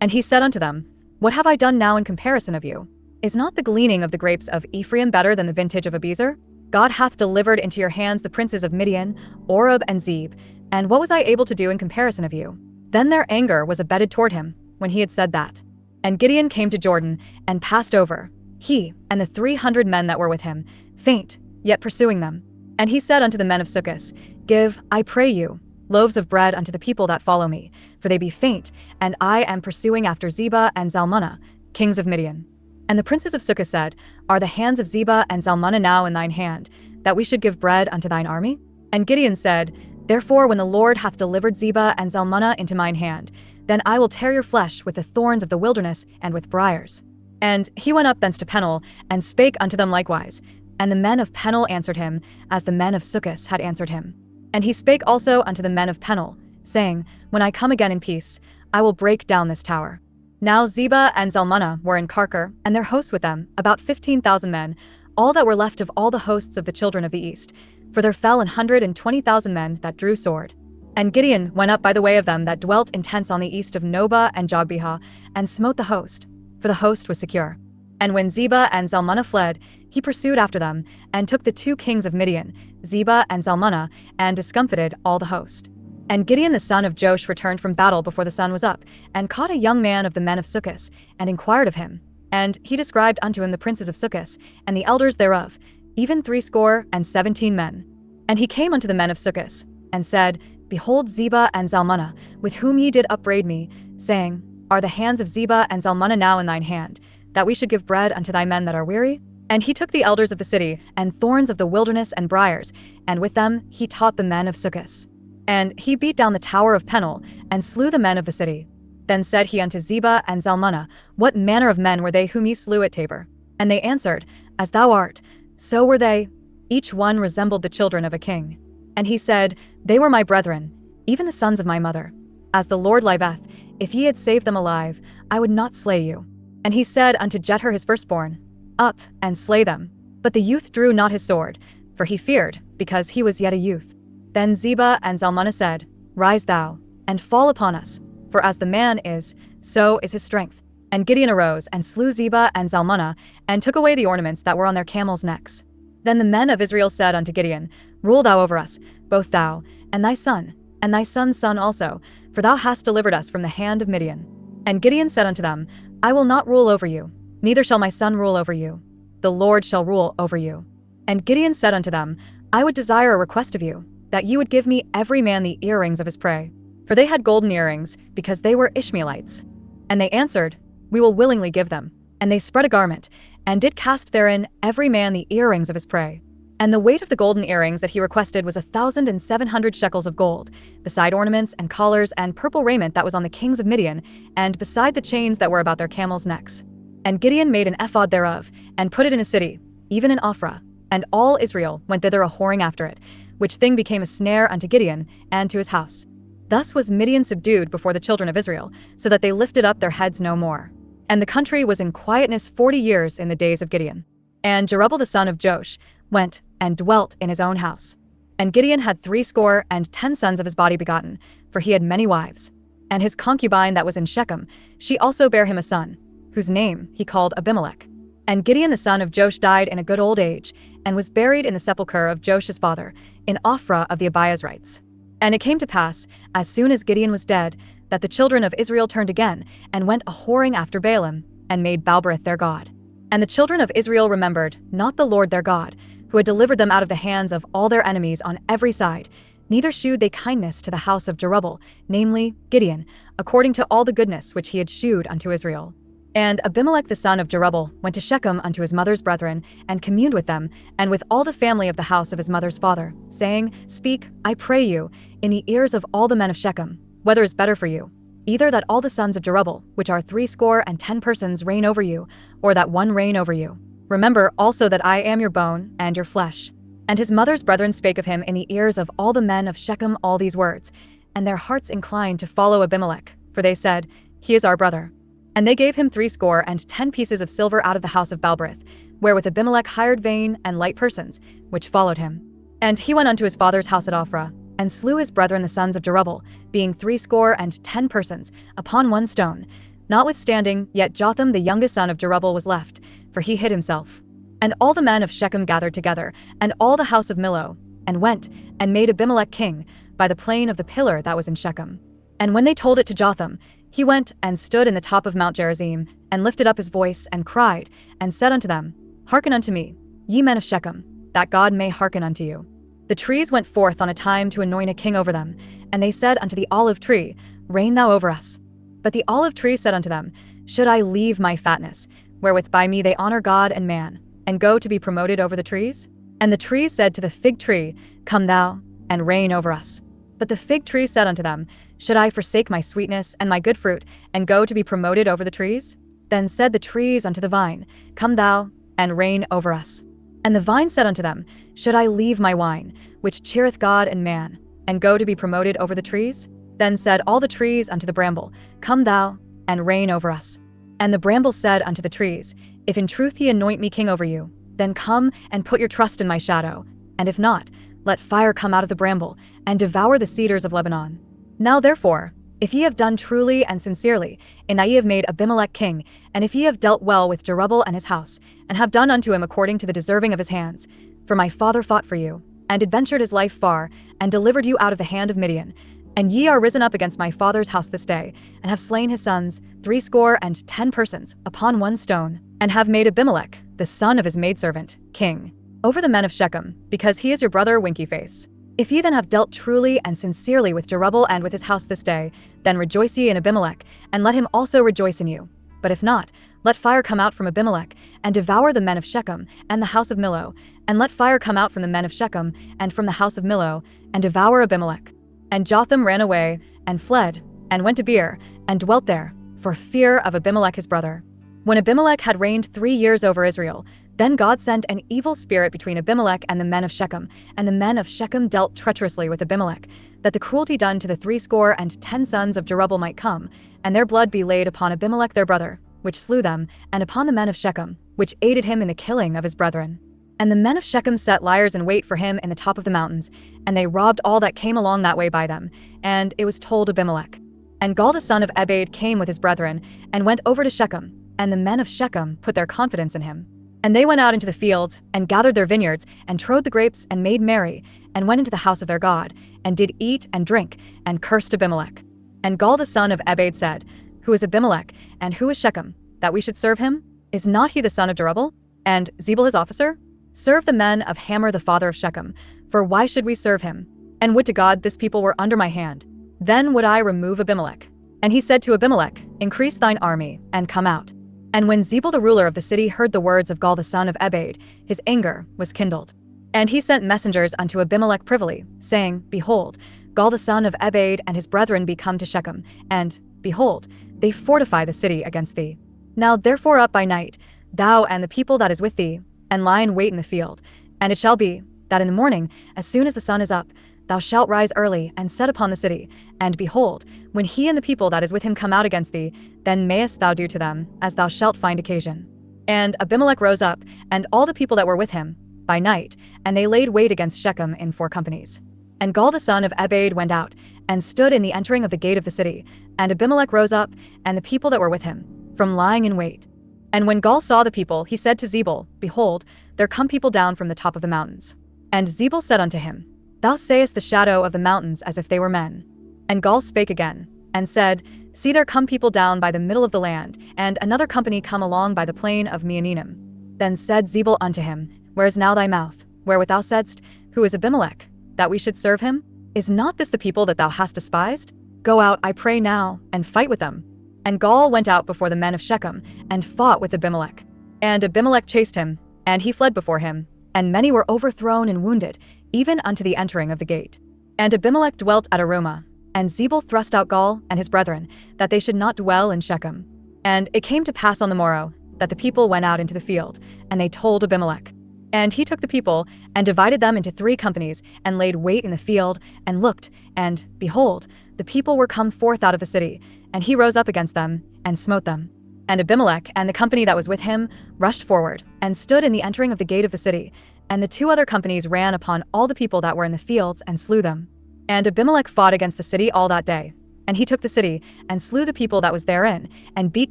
And he said unto them, What have I done now in comparison of you? Is not the gleaning of the grapes of Ephraim better than the vintage of Abiezer? God hath delivered into your hands the princes of Midian, Oreb and Zeb, and what was I able to do in comparison of you? Then their anger was abated toward him, when he had said that. And Gideon came to Jordan, and passed over, he, and the 300 men that were with him, faint, yet pursuing them. And he said unto the men of Succoth, Give, I pray you, loaves of bread unto the people that follow me, for they be faint, and I am pursuing after Zebah and Zalmunna, kings of Midian. And the princes of Succoth said, Are the hands of Zebah and Zalmunna now in thine hand, that we should give bread unto thine army? And Gideon said, Therefore when the Lord hath delivered Zebah and Zalmunna into mine hand, then I will tear your flesh with the thorns of the wilderness and with briars. And he went up thence to Peniel, and spake unto them likewise. And the men of Peniel answered him, as the men of Succoth had answered him. And he spake also unto the men of Peniel, saying, When I come again in peace, I will break down this tower. Now Zebah and Zalmunna were in Karkor, and their hosts with them, about 15,000 men, all that were left of all the hosts of the children of the east. For there fell 120,000 men that drew sword. And Gideon went up by the way of them that dwelt in tents on the east of Nobah and Jogbehah, and smote the host, for the host was secure. And when Zebah and Zalmunna fled, he pursued after them, and took the 2 kings of Midian, Zebah and Zalmunna, and discomfited all the host. And Gideon the son of Joash returned from battle before the sun was up, and caught a young man of the men of Succoth, and inquired of him. And he described unto him the princes of Succoth, and the elders thereof, even 70 men. And he came unto the men of Succoth, and said, Behold Zebah and Zalmunna, with whom ye did upbraid me, saying, Are the hands of Zebah and Zalmunna now in thine hand, that we should give bread unto thy men that are weary? And he took the elders of the city, and thorns of the wilderness and briars, and with them he taught the men of Succoth. And he beat down the tower of Peniel, and slew the men of the city. Then said he unto Zebah and Zalmunna, What manner of men were they whom ye slew at Tabor? And they answered, As thou art, so were they. Each one resembled the children of a king. And he said, They were my brethren, even the sons of my mother. As the Lord liveth, if ye had saved them alive, I would not slay you. And he said unto Jether his firstborn, Up, and slay them. But the youth drew not his sword, for he feared, because he was yet a youth. Then Zebah and Zalmunna said, Rise thou, and fall upon us, for as the man is, so is his strength. And Gideon arose, and slew Zebah and Zalmunna, and took away the ornaments that were on their camels' necks. Then the men of Israel said unto Gideon, Rule thou over us, both thou, and thy son's son also, for thou hast delivered us from the hand of Midian. And Gideon said unto them, I will not rule over you, neither shall my son rule over you. The Lord shall rule over you. And Gideon said unto them, I would desire a request of you, that ye would give me every man the earrings of his prey. For they had golden earrings, because they were Ishmaelites. And they answered, We will willingly give them. And they spread a garment, and did cast therein every man the earrings of his prey. And the weight of the golden earrings that he requested was 1,700 shekels of gold, beside ornaments and collars and purple raiment that was on the kings of Midian, and beside the chains that were about their camels' necks. And Gideon made an ephod thereof, and put it in a city, even in Ophrah. And all Israel went thither a-whoring after it, which thing became a snare unto Gideon and to his house. Thus was Midian subdued before the children of Israel, so that they lifted up their heads no more. And the country was in quietness 40 years in the days of Gideon. And Jerubbaal the son of Joash went and dwelt in his own house. And Gideon had 70 sons of his body begotten, for he had many wives. And his concubine that was in Shechem, she also bare him a son, whose name he called Abimelech. And Gideon the son of Joash died in a good old age, and was buried in the sepulchre of Joash's father, in Ophrah of the Abiezrites. And it came to pass, as soon as Gideon was dead, that the children of Israel turned again, and went a-whoring after Baalim, and made Baalberith their god. And the children of Israel remembered not the Lord their God, who had delivered them out of the hands of all their enemies on every side, neither shewed they kindness to the house of Jerubbaal, namely Gideon, according to all the goodness which he had shewed unto Israel. And Abimelech the son of Jerubbaal went to Shechem unto his mother's brethren, and communed with them, and with all the family of the house of his mother's father, saying, Speak, I pray you, in the ears of all the men of Shechem, whether is better for you, either that all the sons of Jerubbaal, which are 70 persons, reign over you, or that one reign over you. Remember also that I am your bone and your flesh. And his mother's brethren spake of him in the ears of all the men of Shechem all these words, and their hearts inclined to follow Abimelech, for they said, He is our brother. And they gave him 70 pieces of silver out of the house of Baalberith, wherewith Abimelech hired vain and light persons, which followed him. And he went unto his father's house at Ophrah, and slew his brethren the sons of Jerubbaal, being 70 persons, upon one stone. Notwithstanding, yet Jotham the youngest son of Jerubbaal was left, for he hid himself. And all the men of Shechem gathered together, and all the house of Millo, and went, and made Abimelech king, by the plain of the pillar that was in Shechem. And when they told it to Jotham, he went and stood in the top of Mount Gerizim, and lifted up his voice, and cried, and said unto them, Hearken unto me, ye men of Shechem, that God may hearken unto you. The trees went forth on a time to anoint a king over them, and they said unto the olive tree, Reign thou over us. But the olive tree said unto them, Should I leave my fatness, wherewith by me they honor God and man, and go to be promoted over the trees? And the trees said to the fig tree, Come thou, and reign over us. But the fig tree said unto them, Should I forsake my sweetness and my good fruit, and go to be promoted over the trees? Then said the trees unto the vine, Come thou, and reign over us. And the vine said unto them, Should I leave my wine, which cheereth God and man, and go to be promoted over the trees? Then said all the trees unto the bramble, Come thou, and reign over us. And the bramble said unto the trees, If in truth ye anoint me king over you, then come and put your trust in my shadow, and if not, let fire come out of the bramble, and devour the cedars of Lebanon. Now therefore, if ye have done truly and sincerely, in that ye have made Abimelech king, and if ye have dealt well with Jerubbaal and his house, and have done unto him according to the deserving of his hands, for my father fought for you, and adventured his life far, and delivered you out of the hand of Midian, and ye are risen up against my father's house this day, and have slain his sons, 70 persons, upon one stone, and have made Abimelech, the son of his maidservant, king, over the men of Shechem, because he is your brother Winky-face. If ye then have dealt truly and sincerely with Jerubbaal and with his house this day, then rejoice ye in Abimelech, and let him also rejoice in you. But if not, let fire come out from Abimelech, and devour the men of Shechem, and the house of Millo, and let fire come out from the men of Shechem, and from the house of Millo, and devour Abimelech. And Jotham ran away, and fled, and went to Beer, and dwelt there, for fear of Abimelech his brother. When Abimelech had reigned 3 years over Israel, then God sent an evil spirit between Abimelech and the men of Shechem, and the men of Shechem dealt treacherously with Abimelech, that the cruelty done to the 70 sons of Jerubbaal might come, and their blood be laid upon Abimelech their brother, which slew them, and upon the men of Shechem, which aided him in the killing of his brethren. And the men of Shechem set liers in wait for him in the top of the mountains, and they robbed all that came along that way by them, and it was told Abimelech. And Gaal the son of Ebed came with his brethren, and went over to Shechem, and the men of Shechem put their confidence in him. And they went out into the fields, and gathered their vineyards, and trode the grapes, and made merry, and went into the house of their God, and did eat and drink, and cursed Abimelech. And Gaal the son of Ebed said, Who is Abimelech, and who is Shechem, that we should serve him? Is not he the son of Jerubbaal, and Zebul his officer? Serve the men of Hamor the father of Shechem, for why should we serve him? And would to God this people were under my hand. Then would I remove Abimelech. And he said to Abimelech, Increase thine army, and come out. And when Zebul the ruler of the city heard the words of Gaal the son of Ebed, his anger was kindled. And he sent messengers unto Abimelech privily, saying, Behold, Gaal the son of Ebed and his brethren be come to Shechem, and, behold, they fortify the city against thee. Now therefore up by night, thou and the people that is with thee, and lie in wait in the field. And it shall be, that in the morning, as soon as the sun is up, thou shalt rise early, and set upon the city. And behold, when he and the people that is with him come out against thee, then mayest thou do to them, as thou shalt find occasion. And Abimelech rose up, and all the people that were with him, by night, and they laid wait against Shechem in 4 companies. And Gaal the son of Ebed went out, and stood in the entering of the gate of the city. And Abimelech rose up, and the people that were with him, from lying in wait. And when Gaal saw the people, he said to Zebul, Behold, there come people down from the top of the mountains. And Zebul said unto him, Thou sayest the shadow of the mountains as if they were men. And Gaal spake again, and said, See, there come people down by the middle of the land, and another company come along by the plain of Meonenim. Then said Zebul unto him, Where is now thy mouth, wherewith thou saidst, Who is Abimelech, that we should serve him? Is not this the people that thou hast despised? Go out, I pray now, and fight with them. And Gaal went out before the men of Shechem, and fought with Abimelech. And Abimelech chased him, and he fled before him, and many were overthrown and wounded, even unto the entering of the gate. And Abimelech dwelt at Arumah, and Zebul thrust out Gaal and his brethren, that they should not dwell in Shechem. And it came to pass on the morrow, that the people went out into the field, and they told Abimelech. And he took the people, and divided them into 3 companies, and laid wait in the field, and looked, and, behold, the people were come forth out of the city, and he rose up against them, and smote them. And Abimelech and the company that was with him rushed forward, and stood in the entering of the gate of the city, and the 2 other companies ran upon all the people that were in the fields, and slew them. And Abimelech fought against the city all that day. And he took the city, and slew the people that was therein, and beat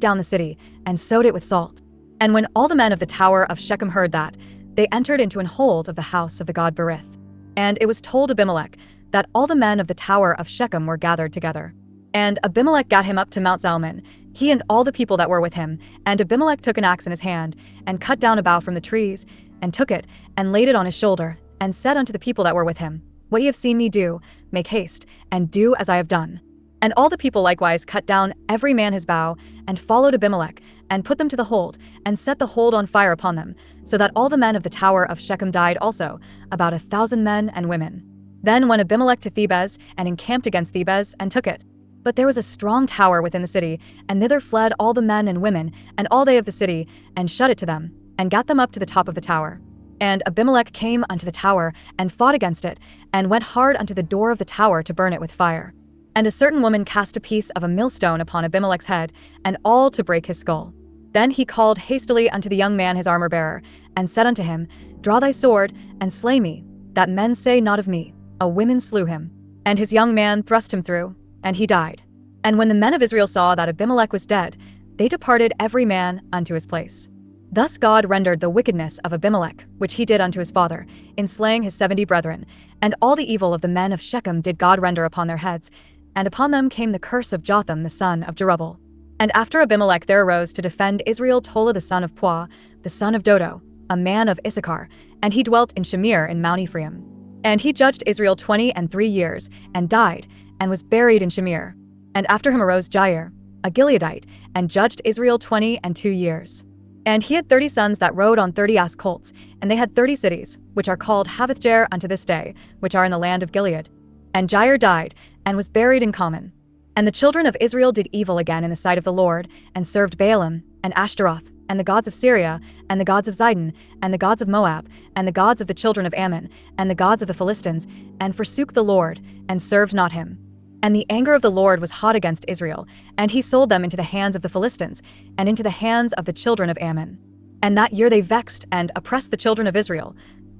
down the city, and sowed it with salt. And when all the men of the tower of Shechem heard that, they entered into an hold of the house of the god Berith. And it was told Abimelech that all the men of the tower of Shechem were gathered together. And Abimelech gat him up to Mount Zalmon, he and all the people that were with him. And Abimelech took an axe in his hand, and cut down a bough from the trees, and took it, and laid it on his shoulder, and said unto the people that were with him, What ye have seen me do, make haste, and do as I have done. And all the people likewise cut down every man his bough, and followed Abimelech, and put them to the hold, and set the hold on fire upon them, so that all the men of the tower of Shechem died also, about 1,000 men and women. Then went Abimelech to Thebez, and encamped against Thebez, and took it. But there was a strong tower within the city, and thither fled all the men and women, and all they of the city, and shut it to them, and gat them up to the top of the tower. And Abimelech came unto the tower, and fought against it, and went hard unto the door of the tower to burn it with fire. And a certain woman cast a piece of a millstone upon Abimelech's head, and all to break his skull. Then he called hastily unto the young man his armor-bearer, and said unto him, Draw thy sword, and slay me, that men say not of me, A woman slew him. And his young man thrust him through, and he died. And when the men of Israel saw that Abimelech was dead, they departed every man unto his place. Thus God rendered the wickedness of Abimelech, which he did unto his father, in slaying his 70 brethren, and all the evil of the men of Shechem did God render upon their heads, and upon them came the curse of Jotham the son of Jerubbaal. And after Abimelech there arose to defend Israel Tola the son of Puah, the son of Dodo, a man of Issachar, and he dwelt in Shamir in Mount Ephraim. And he judged Israel 23 years, and died, and was buried in Shamir. And after him arose Jair, a Gileadite, and judged Israel 22 years. And he had 30 sons that rode on 30 ass colts, and they had 30 cities, which are called Havothjair unto this day, which are in the land of Gilead. And Jair died, and was buried in Common. And the children of Israel did evil again in the sight of the Lord, and served Baalim, and Ashtaroth, and the gods of Syria, and the gods of Zidon, and the gods of Moab, and the gods of the children of Ammon, and the gods of the Philistines, and forsook the Lord, and served not him. And the anger of the Lord was hot against Israel, and he sold them into the hands of the Philistines, and into the hands of the children of Ammon. And that year they vexed and oppressed the children of Israel.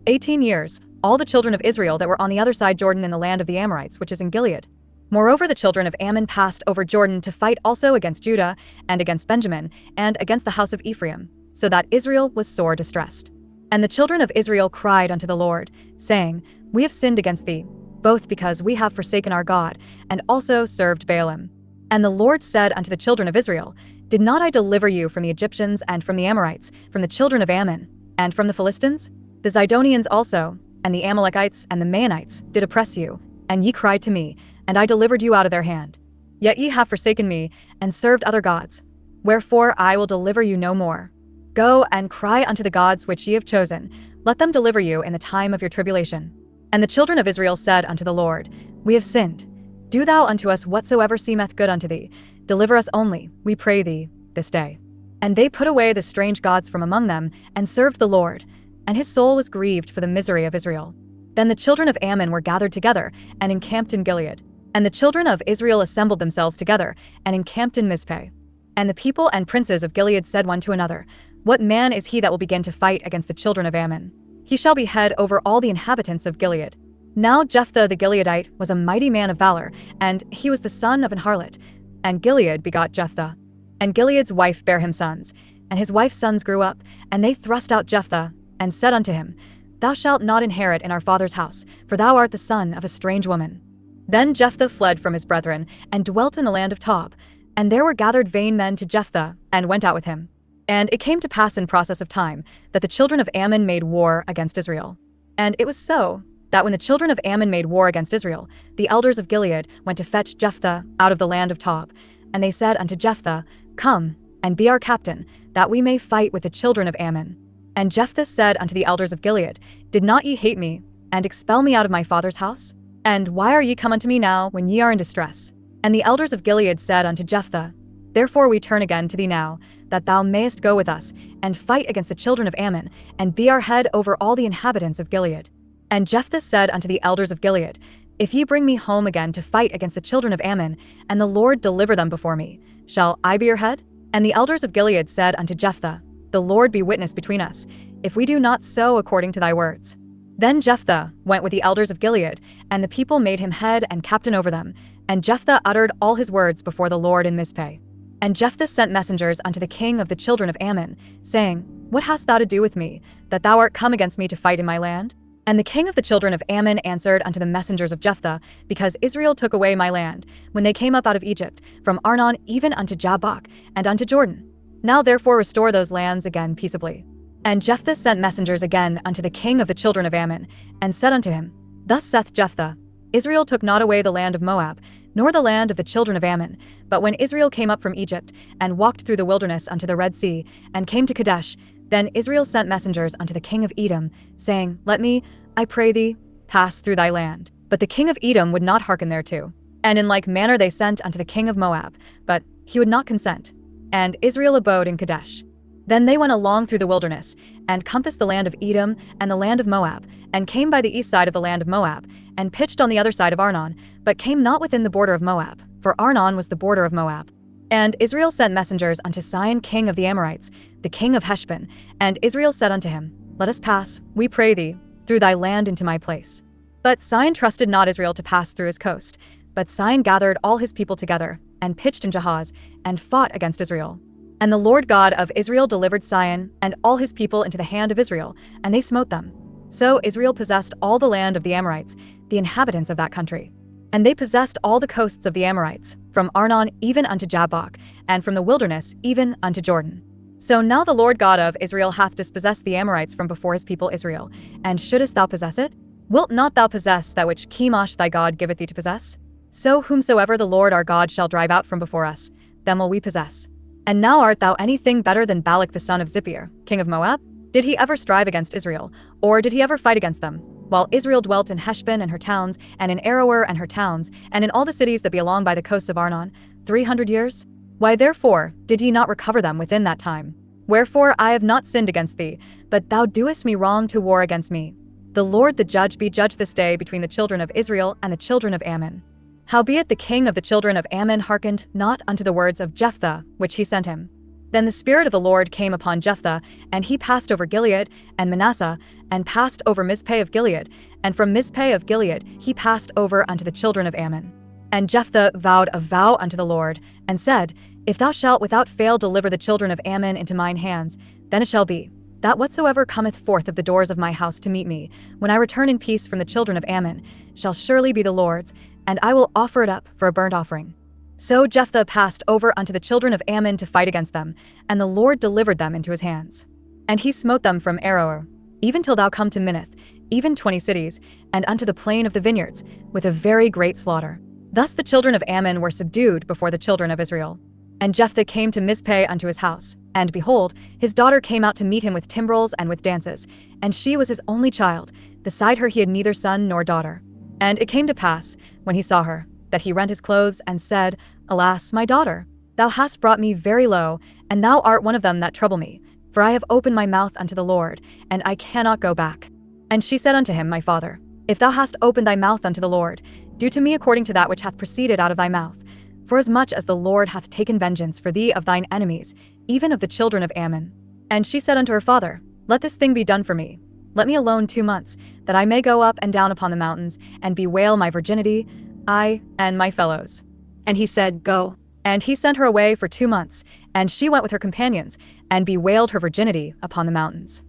18 years, all the children of Israel that were on the other side Jordan in the land of the Amorites, which is in Gilead. Moreover, the children of Ammon passed over Jordan to fight also against Judah, and against Benjamin, and against the house of Ephraim, so that Israel was sore distressed. And the children of Israel cried unto the Lord, saying, We have sinned against thee, both because we have forsaken our God, and also served Baalim. And the Lord said unto the children of Israel, Did not I deliver you from the Egyptians, and from the Amorites, from the children of Ammon, and from the Philistines? The Zidonians also, and the Amalekites, and the Maonites did oppress you, and ye cried to me, and I delivered you out of their hand. Yet ye have forsaken me, and served other gods. Wherefore I will deliver you no more. Go and cry unto the gods which ye have chosen, let them deliver you in the time of your tribulation. And the children of Israel said unto the Lord, We have sinned. Do thou unto us whatsoever seemeth good unto thee. Deliver us only, we pray thee, this day. And they put away the strange gods from among them, and served the Lord, and his soul was grieved for the misery of Israel. Then the children of Ammon were gathered together, and encamped in Gilead. And the children of Israel assembled themselves together, and encamped in Mizpeh. And the people and princes of Gilead said one to another, What man is he that will begin to fight against the children of Ammon? He shall be head over all the inhabitants of Gilead. Now Jephthah the Gileadite was a mighty man of valor, and he was the son of an harlot. And Gilead begot Jephthah. And Gilead's wife bare him sons, and his wife's sons grew up, and they thrust out Jephthah, and said unto him, Thou shalt not inherit in our father's house, for thou art the son of a strange woman. Then Jephthah fled from his brethren, and dwelt in the land of Tob. And there were gathered vain men to Jephthah, and went out with him. And it came to pass in process of time, that the children of Ammon made war against Israel. And it was so, that when the children of Ammon made war against Israel, the elders of Gilead went to fetch Jephthah out of the land of Tob. And they said unto Jephthah, Come, and be our captain, that we may fight with the children of Ammon. And Jephthah said unto the elders of Gilead, Did not ye hate me, and expel me out of my father's house? And why are ye come unto me now, when ye are in distress? And the elders of Gilead said unto Jephthah, Therefore we turn again to thee now, that thou mayest go with us, and fight against the children of Ammon, and be our head over all the inhabitants of Gilead. And Jephthah said unto the elders of Gilead, If ye bring me home again to fight against the children of Ammon, and the Lord deliver them before me, shall I be your head? And the elders of Gilead said unto Jephthah, The Lord be witness between us, if we do not so according to thy words. Then Jephthah went with the elders of Gilead, and the people made him head and captain over them. And Jephthah uttered all his words before the Lord in Mizpeh. And Jephthah sent messengers unto the king of the children of Ammon, saying, What hast thou to do with me, that thou art come against me to fight in my land? And the king of the children of Ammon answered unto the messengers of Jephthah, Because Israel took away my land, when they came up out of Egypt, from Arnon even unto Jabbok, and unto Jordan. Now therefore restore those lands again peaceably. And Jephthah sent messengers again unto the king of the children of Ammon, and said unto him, Thus saith Jephthah, Israel took not away the land of Moab, nor the land of the children of Ammon. But when Israel came up from Egypt, and walked through the wilderness unto the Red Sea, and came to Kadesh, then Israel sent messengers unto the king of Edom, saying, Let me, I pray thee, pass through thy land. But the king of Edom would not hearken thereto. And in like manner they sent unto the king of Moab, but he would not consent. And Israel abode in Kadesh. Then they went along through the wilderness, and compassed the land of Edom and the land of Moab, and came by the east side of the land of Moab, and pitched on the other side of Arnon, but came not within the border of Moab, for Arnon was the border of Moab. And Israel sent messengers unto Sihon king of the Amorites, the king of Heshbon. And Israel said unto him, Let us pass, we pray thee, through thy land into my place. But Sihon trusted not Israel to pass through his coast. But Sihon gathered all his people together, and pitched in Jahaz, and fought against Israel. And the Lord God of Israel delivered Sihon and all his people into the hand of Israel, and they smote them. So Israel possessed all the land of the Amorites, the inhabitants of that country. And they possessed all the coasts of the Amorites, from Arnon even unto Jabbok, and from the wilderness even unto Jordan. So now the Lord God of Israel hath dispossessed the Amorites from before his people Israel. And shouldest thou possess it? Wilt not thou possess that which Chemosh thy God giveth thee to possess? So whomsoever the Lord our God shall drive out from before us, them will we possess. And now art thou anything better than Balak the son of Zippor, king of Moab? Did he ever strive against Israel, or did he ever fight against them? while Israel dwelt in Heshbon and her towns, and in Aroer and her towns, and in all the cities that be along by the coasts of Arnon, 300 years? Why therefore did ye not recover them within that time? Wherefore I have not sinned against thee, but thou doest me wrong to war against me. The Lord the judge be judged this day between the children of Israel and the children of Ammon. Howbeit the king of the children of Ammon hearkened not unto the words of Jephthah, which he sent him. Then the Spirit of the Lord came upon Jephthah, and he passed over Gilead and Manasseh, and passed over Mizpeh of Gilead, and from Mizpeh of Gilead he passed over unto the children of Ammon. And Jephthah vowed a vow unto the Lord, and said, If thou shalt without fail deliver the children of Ammon into mine hands, then it shall be, that whatsoever cometh forth of the doors of my house to meet me, when I return in peace from the children of Ammon, shall surely be the Lord's, and I will offer it up for a burnt offering. So Jephthah passed over unto the children of Ammon to fight against them, and the Lord delivered them into his hands. And he smote them from Aroer, even till thou come to Minnith, even 20 cities, and unto the plain of the vineyards, with a very great slaughter. Thus the children of Ammon were subdued before the children of Israel. And Jephthah came to Mizpeh unto his house, and behold, his daughter came out to meet him with timbrels and with dances, and she was his only child. Beside her he had neither son nor daughter. And it came to pass, when he saw her, that he rent his clothes, and said, Alas, my daughter, thou hast brought me very low, and thou art one of them that trouble me. For I have opened my mouth unto the Lord, and I cannot go back. And she said unto him, My father, if thou hast opened thy mouth unto the Lord, do to me according to that which hath proceeded out of thy mouth. Forasmuch as the Lord hath taken vengeance for thee of thine enemies, even of the children of Ammon. And she said unto her father, Let this thing be done for me. Let me alone 2 months, that I may go up and down upon the mountains, and bewail my virginity, I and my fellows. And he said, Go. And he sent her away for 2 months, and she went with her companions, and bewailed her virginity upon the mountains.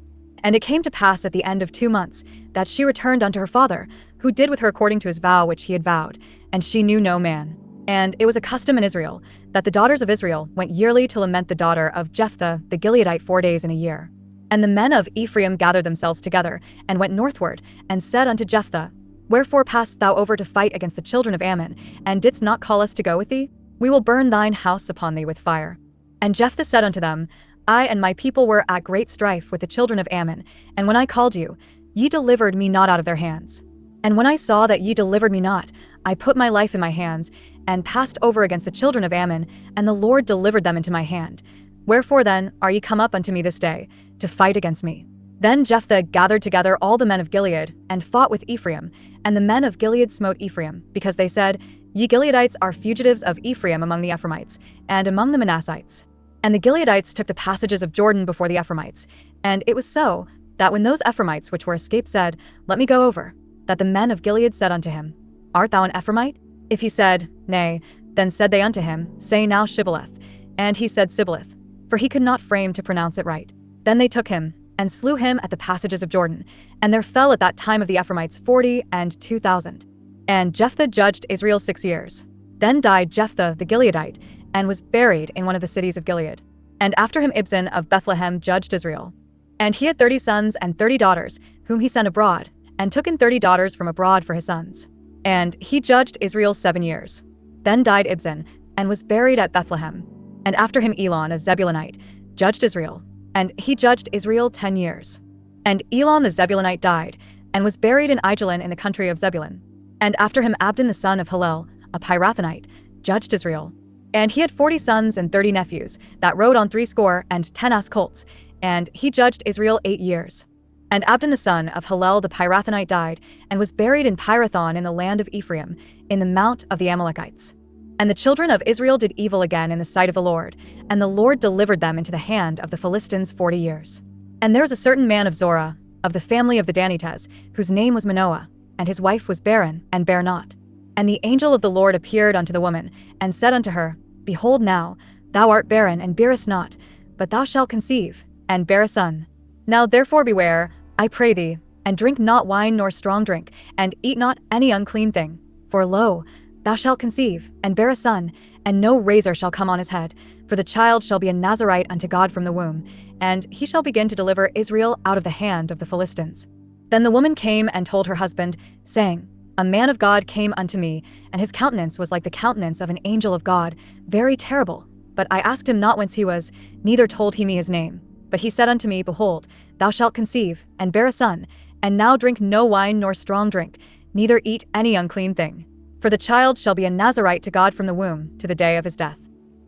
And it came to pass at the end of 2 months, that she returned unto her father, who did with her according to his vow which he had vowed, and she knew no man. And it was a custom in Israel, that the daughters of Israel went yearly to lament the daughter of Jephthah the Gileadite 4 days in a year. And the men of Ephraim gathered themselves together, and went northward, and said unto Jephthah, Wherefore passedst thou over to fight against the children of Ammon, and didst not call us to go with thee? We will burn thine house upon thee with fire. And Jephthah said unto them, I and my people were at great strife with the children of Ammon, and when I called you, ye delivered me not out of their hands. And when I saw that ye delivered me not, I put my life in my hands, and passed over against the children of Ammon, and the Lord delivered them into my hand. Wherefore then are ye come up unto me this day, to fight against me? Then Jephthah gathered together all the men of Gilead, and fought with Ephraim. And the men of Gilead smote Ephraim, because they said, Ye Gileadites are fugitives of Ephraim among the Ephraimites, and among the Manassites. And the Gileadites took the passages of Jordan before the Ephraimites. And it was so, that when those Ephraimites which were escaped said, Let me go over, that the men of Gilead said unto him, Art thou an Ephraimite? If he said, Nay, then said they unto him, Say now Shibboleth. And he said Sibboleth, for he could not frame to pronounce it right. Then they took him, and slew him at the passages of Jordan. And there fell at that time of the Ephraimites 42,000. And Jephthah judged Israel 6 years. Then died Jephthah the Gileadite, and was buried in one of the cities of Gilead. And after him Ibzan of Bethlehem judged Israel. And he had 30 sons and 30 daughters, whom he sent abroad, and took in 30 daughters from abroad for his sons. And he judged Israel 7 years. Then died Ibzan, and was buried at Bethlehem. And after him Elon, a Zebulunite, judged Israel. And he judged Israel 10 years. And Elon the Zebulunite died, and was buried in Aijalon in the country of Zebulun. And after him Abdon the son of Hillel, a Pirathonite, judged Israel. And he had 40 sons and 30 nephews, that rode on 70 ass colts, and he judged Israel 8 years. And Abdon the son of Hillel the Pirathonite died, and was buried in Pirathon in the land of Ephraim, in the mount of the Amalekites. And the children of Israel did evil again in the sight of the Lord, and the Lord delivered them into the hand of the Philistines 40 years. And there was a certain man of Zorah, of the family of the Danites, whose name was Manoah, and his wife was barren, and bare not. And the angel of the Lord appeared unto the woman, and said unto her, Behold now, thou art barren, and bearest not, but thou shalt conceive, and bear a son. Now therefore beware, I pray thee, and drink not wine nor strong drink, and eat not any unclean thing. For lo, thou shalt conceive, and bear a son, and no razor shall come on his head, for the child shall be a Nazarite unto God from the womb, and he shall begin to deliver Israel out of the hand of the Philistines. Then the woman came and told her husband, saying, A man of God came unto me, and his countenance was like the countenance of an angel of God, very terrible. But I asked him not whence he was, neither told he me his name. But he said unto me, Behold, thou shalt conceive, and bear a son, And now drink no wine nor strong drink, neither eat any unclean thing. For the child shall be a Nazarite to God from the womb to the day of his death."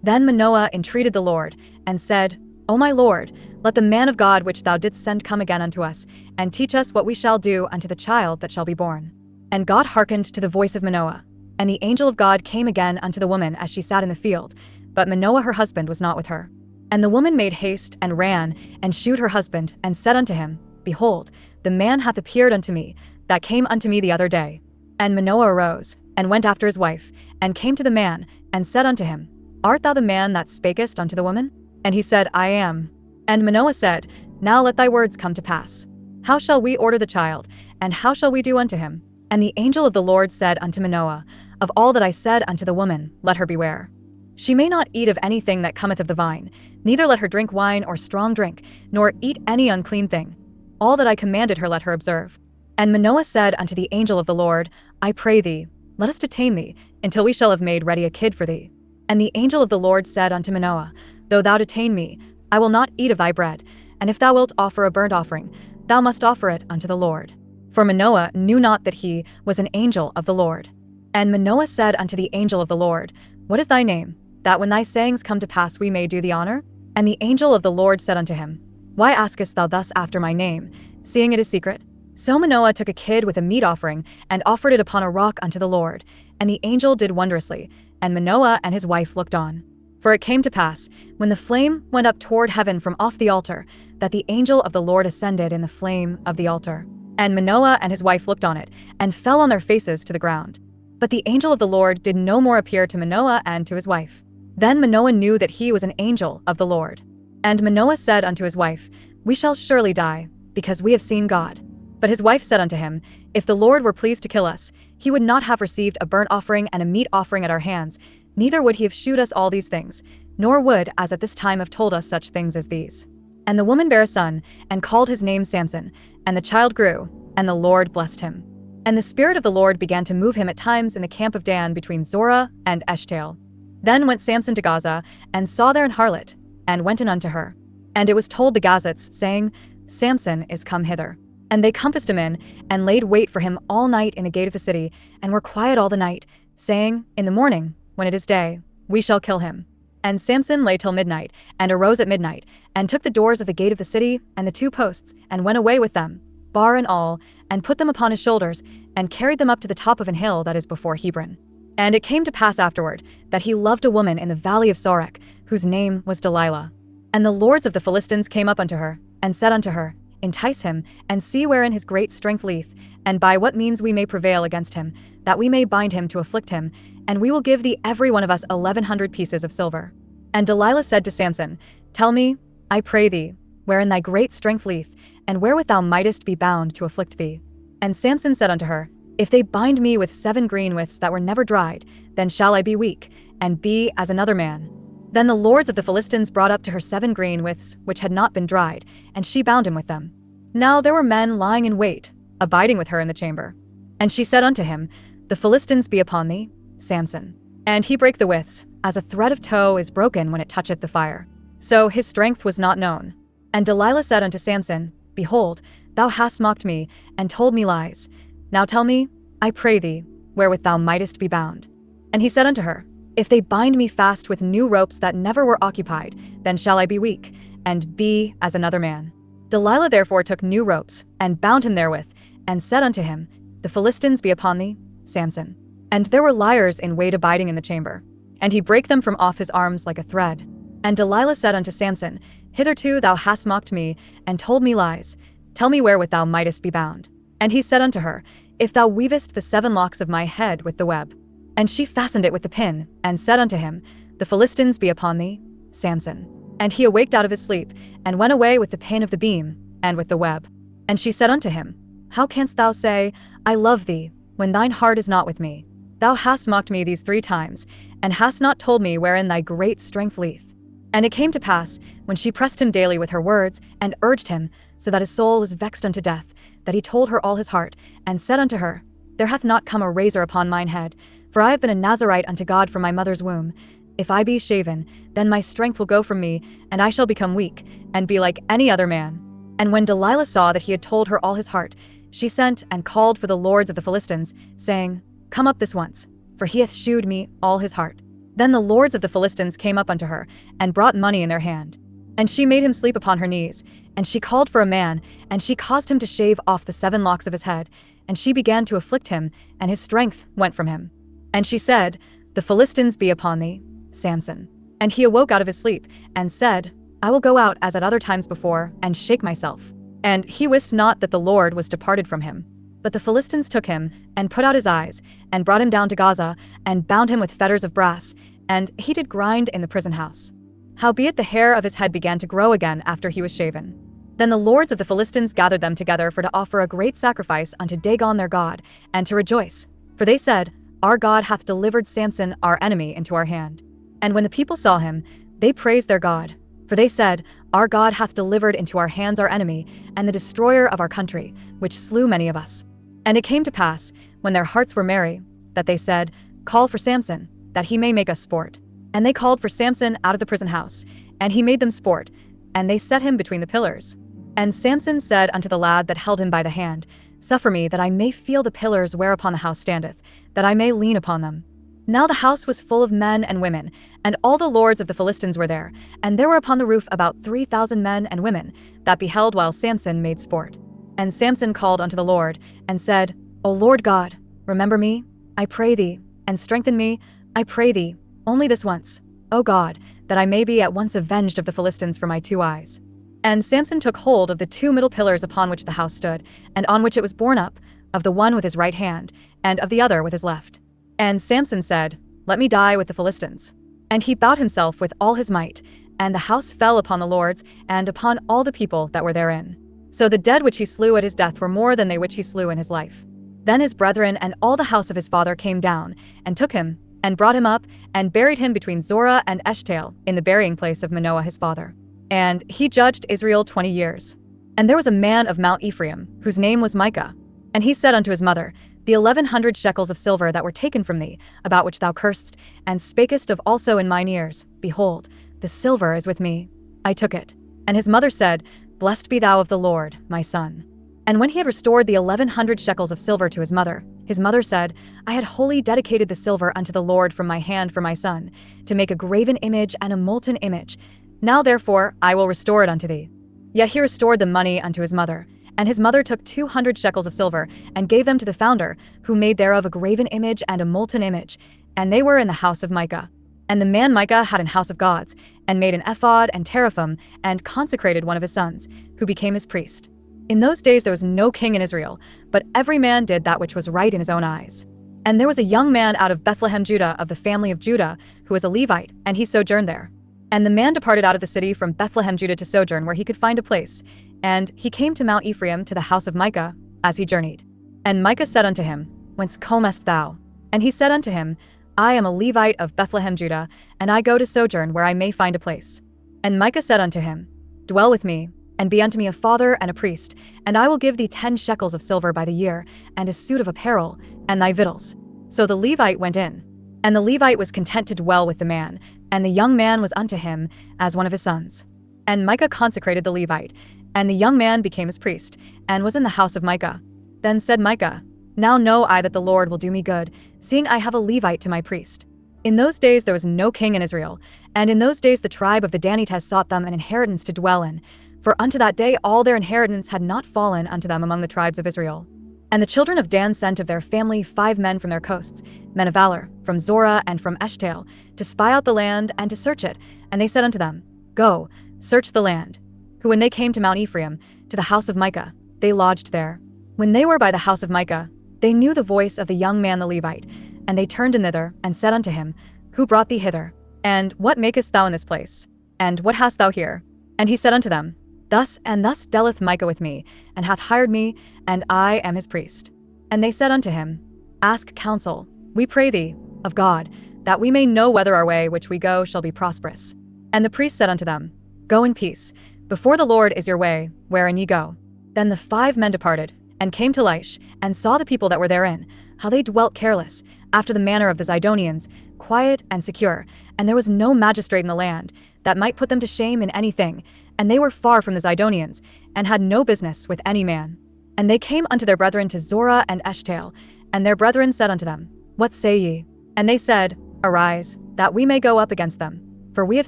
Then Manoah entreated the Lord, and said, "O my Lord, let the man of God which thou didst send come again unto us, and teach us what we shall do unto the child that shall be born." And God hearkened to the voice of Manoah. And the angel of God came again unto the woman as she sat in the field, but Manoah her husband was not with her. And the woman made haste, and ran, and shewed her husband, and said unto him, "Behold, the man hath appeared unto me, that came unto me the other day." And Manoah arose, and went after his wife, and came to the man, and said unto him, "Art thou the man that spakest unto the woman?" And he said, "I am." And Manoah said, "Now let thy words come to pass. How shall we order the child, and how shall we do unto him?" And the angel of the Lord said unto Manoah, "Of all that I said unto the woman, let her beware. She may not eat of anything that cometh of the vine, neither let her drink wine or strong drink, nor eat any unclean thing. All that I commanded her let her observe." And Manoah said unto the angel of the Lord, "I pray thee, let us detain thee, until we shall have made ready a kid for thee." And the angel of the Lord said unto Manoah, "Though thou detain me, I will not eat of thy bread, and if thou wilt offer a burnt offering, thou must offer it unto the Lord." For Manoah knew not that he was an angel of the Lord. And Manoah said unto the angel of the Lord, "What is thy name, that when thy sayings come to pass we may do thee honor?" And the angel of the Lord said unto him, "Why askest thou thus after my name, seeing it is secret?" So Manoah took a kid with a meat offering, and offered it upon a rock unto the Lord. And the angel did wondrously, and Manoah and his wife looked on. For it came to pass, when the flame went up toward heaven from off the altar, that the angel of the Lord ascended in the flame of the altar. And Manoah and his wife looked on it, and fell on their faces to the ground. But the angel of the Lord did no more appear to Manoah and to his wife. Then Manoah knew that he was an angel of the Lord. And Manoah said unto his wife, "We shall surely die, because we have seen God." But his wife said unto him, "If the Lord were pleased to kill us, he would not have received a burnt offering and a meat offering at our hands, neither would he have shewed us all these things, nor would, as at this time, have told us such things as these." And the woman bare a son, and called his name Samson, and the child grew, and the Lord blessed him. And the Spirit of the Lord began to move him at times in the camp of Dan between Zorah and Eshtaol. Then went Samson to Gaza, and saw there an harlot, and went in unto her. And it was told the Gazites, saying, "Samson is come hither." And they compassed him in, and laid wait for him all night in the gate of the city, and were quiet all the night, saying, "In the morning, when it is day, we shall kill him." And Samson lay till midnight, and arose at midnight, and took the doors of the gate of the city, and the two posts, and went away with them, bar and all, and put them upon his shoulders, and carried them up to the top of an hill that is before Hebron. And it came to pass afterward, that he loved a woman in the valley of Sorek, whose name was Delilah. And the lords of the Philistines came up unto her, and said unto her, "Entice him, and see wherein his great strength lieth, and by what means we may prevail against him, that we may bind him to afflict him, and we will give thee every one of us 1,100 pieces of silver." And Delilah said to Samson, "Tell me, I pray thee, wherein thy great strength lieth, and wherewith thou mightest be bound to afflict thee." And Samson said unto her, "If they bind me with 7 green withs that were never dried, then shall I be weak, and be as another man." Then the lords of the Philistines brought up to her 7 green withs which had not been dried, and she bound him with them. Now there were men lying in wait, abiding with her in the chamber. And she said unto him, "The Philistines be upon thee, Samson." And he brake the withs, as a thread of tow is broken when it toucheth the fire. So his strength was not known. And Delilah said unto Samson, "Behold, thou hast mocked me, and told me lies. Now tell me, I pray thee, wherewith thou mightest be bound." And he said unto her, "If they bind me fast with new ropes that never were occupied, then shall I be weak, and be as another man." Delilah therefore took new ropes, and bound him therewith, and said unto him, "The Philistines be upon thee, Samson." And there were liars in wait abiding in the chamber. And he brake them from off his arms like a thread. And Delilah said unto Samson, "Hitherto thou hast mocked me, and told me lies. Tell me wherewith thou mightest be bound." And he said unto her, "If thou weavest the 7 locks of my head with the web." And she fastened it with the pin, and said unto him, "The Philistines be upon thee, Samson." And he awaked out of his sleep, and went away with the pin of the beam, and with the web. And she said unto him, "How canst thou say, I love thee, when thine heart is not with me? Thou hast mocked me these 3 times, and hast not told me wherein thy great strength lieth." And it came to pass, when she pressed him daily with her words, and urged him, so that his soul was vexed unto death, that he told her all his heart, and said unto her, "There hath not come a razor upon mine head, for I have been a Nazarite unto God from my mother's womb. If I be shaven, then my strength will go from me, and I shall become weak, and be like any other man." And when Delilah saw that he had told her all his heart, she sent and called for the lords of the Philistines, saying, Come up this once, for he hath shewed me all his heart. Then the lords of the Philistines came up unto her, and brought money in their hand. And she made him sleep upon her knees, and she called for a man, and she caused him to shave off the 7 locks of his head, and she began to afflict him, and his strength went from him. And she said, The Philistines be upon thee, Samson. And he awoke out of his sleep, and said, I will go out as at other times before, and shake myself. And he wist not that the Lord was departed from him. But the Philistines took him, and put out his eyes, and brought him down to Gaza, and bound him with fetters of brass, and he did grind in the prison house. Howbeit the hair of his head began to grow again after he was shaven. Then the lords of the Philistines gathered them together for to offer a great sacrifice unto Dagon their god, and to rejoice. For they said, Our God hath delivered Samson our enemy into our hand. And when the people saw him, they praised their God. For they said, Our God hath delivered into our hands our enemy, and the destroyer of our country, which slew many of us. And it came to pass, when their hearts were merry, that they said, Call for Samson, that he may make us sport. And they called for Samson out of the prison house, and he made them sport, and they set him between the pillars. And Samson said unto the lad that held him by the hand, Suffer me that I may feel the pillars whereupon the house standeth, that I may lean upon them. Now the house was full of men and women, and all the lords of the Philistines were there, and there were upon the roof about 3,000 men and women, that beheld while Samson made sport. And Samson called unto the Lord, and said, O Lord God, remember me, I pray thee, and strengthen me, I pray thee, only this once, O God, that I may be at once avenged of the Philistines for my 2 eyes. And Samson took hold of the 2 middle pillars upon which the house stood, and on which it was borne up, of the one with his right hand, and of the other with his left. And Samson said, Let me die with the Philistines. And he bowed himself with all his might, and the house fell upon the lords, and upon all the people that were therein. So the dead which he slew at his death were more than they which he slew in his life. Then his brethren and all the house of his father came down, and took him, and brought him up, and buried him between Zorah and Eshtaol, in the burying place of Manoah his father. And he judged Israel 20 years. And there was a man of Mount Ephraim, whose name was Micah. And he said unto his mother, The 1,100 shekels of silver that were taken from thee, about which thou cursedst, and spakest of also in mine ears, behold, the silver is with me. I took it. And his mother said, Blessed be thou of the Lord, my son. And when he had restored the 1,100 shekels of silver to his mother said, I had wholly dedicated the silver unto the Lord from my hand for my son, to make a graven image and a molten image. Now therefore I will restore it unto thee. Yet he restored the money unto his mother. And his mother took 200 shekels of silver, and gave them to the founder, who made thereof a graven image and a molten image. And they were in the house of Micah. And the man Micah had an house of gods, and made an ephod and teraphim, and consecrated one of his sons, who became his priest. In those days there was no king in Israel, but every man did that which was right in his own eyes. And there was a young man out of Bethlehem Judah, of the family of Judah, who was a Levite, and he sojourned there. And the man departed out of the city from Bethlehem Judah to sojourn where he could find a place. And he came to Mount Ephraim to the house of Micah, as he journeyed. And Micah said unto him, Whence comest thou? And he said unto him, I am a Levite of Bethlehem Judah, and I go to sojourn where I may find a place. And Micah said unto him, Dwell with me, and be unto me a father and a priest, and I will give thee 10 shekels of silver by the year, and a suit of apparel, and thy victuals. So the Levite went in. And the Levite was content to dwell with the man, and the young man was unto him as one of his sons. And Micah consecrated the Levite, and the young man became his priest, and was in the house of Micah. Then said Micah, Now know I that the Lord will do me good, seeing I have a Levite to my priest. In those days there was no king in Israel, and in those days the tribe of the Danites sought them an inheritance to dwell in, for unto that day all their inheritance had not fallen unto them among the tribes of Israel. And the children of Dan sent of their family 5 men from their coasts, men of valor, from Zorah and from Eshtaol, to spy out the land and to search it. And they said unto them, Go, search the land. Who when they came to Mount Ephraim, to the house of Micah, they lodged there. When they were by the house of Micah, they knew the voice of the young man the Levite, and they turned in thither, and said unto him, Who brought thee hither? And what makest thou in this place? And what hast thou here? And he said unto them, Thus and thus dealeth Micah with me, and hath hired me, and I am his priest. And they said unto him, Ask counsel, we pray thee, of God, that we may know whether our way which we go shall be prosperous. And the priest said unto them, Go in peace, before the Lord is your way, wherein ye go. Then the 5 men departed, and came to Laish, and saw the people that were therein, how they dwelt careless, after the manner of the Zidonians, quiet and secure, and there was no magistrate in the land, that might put them to shame in anything, and they were far from the Zidonians, and had no business with any man. And they came unto their brethren to Zorah and Eshtaol, and their brethren said unto them, What say ye? And they said, Arise, that we may go up against them. For we have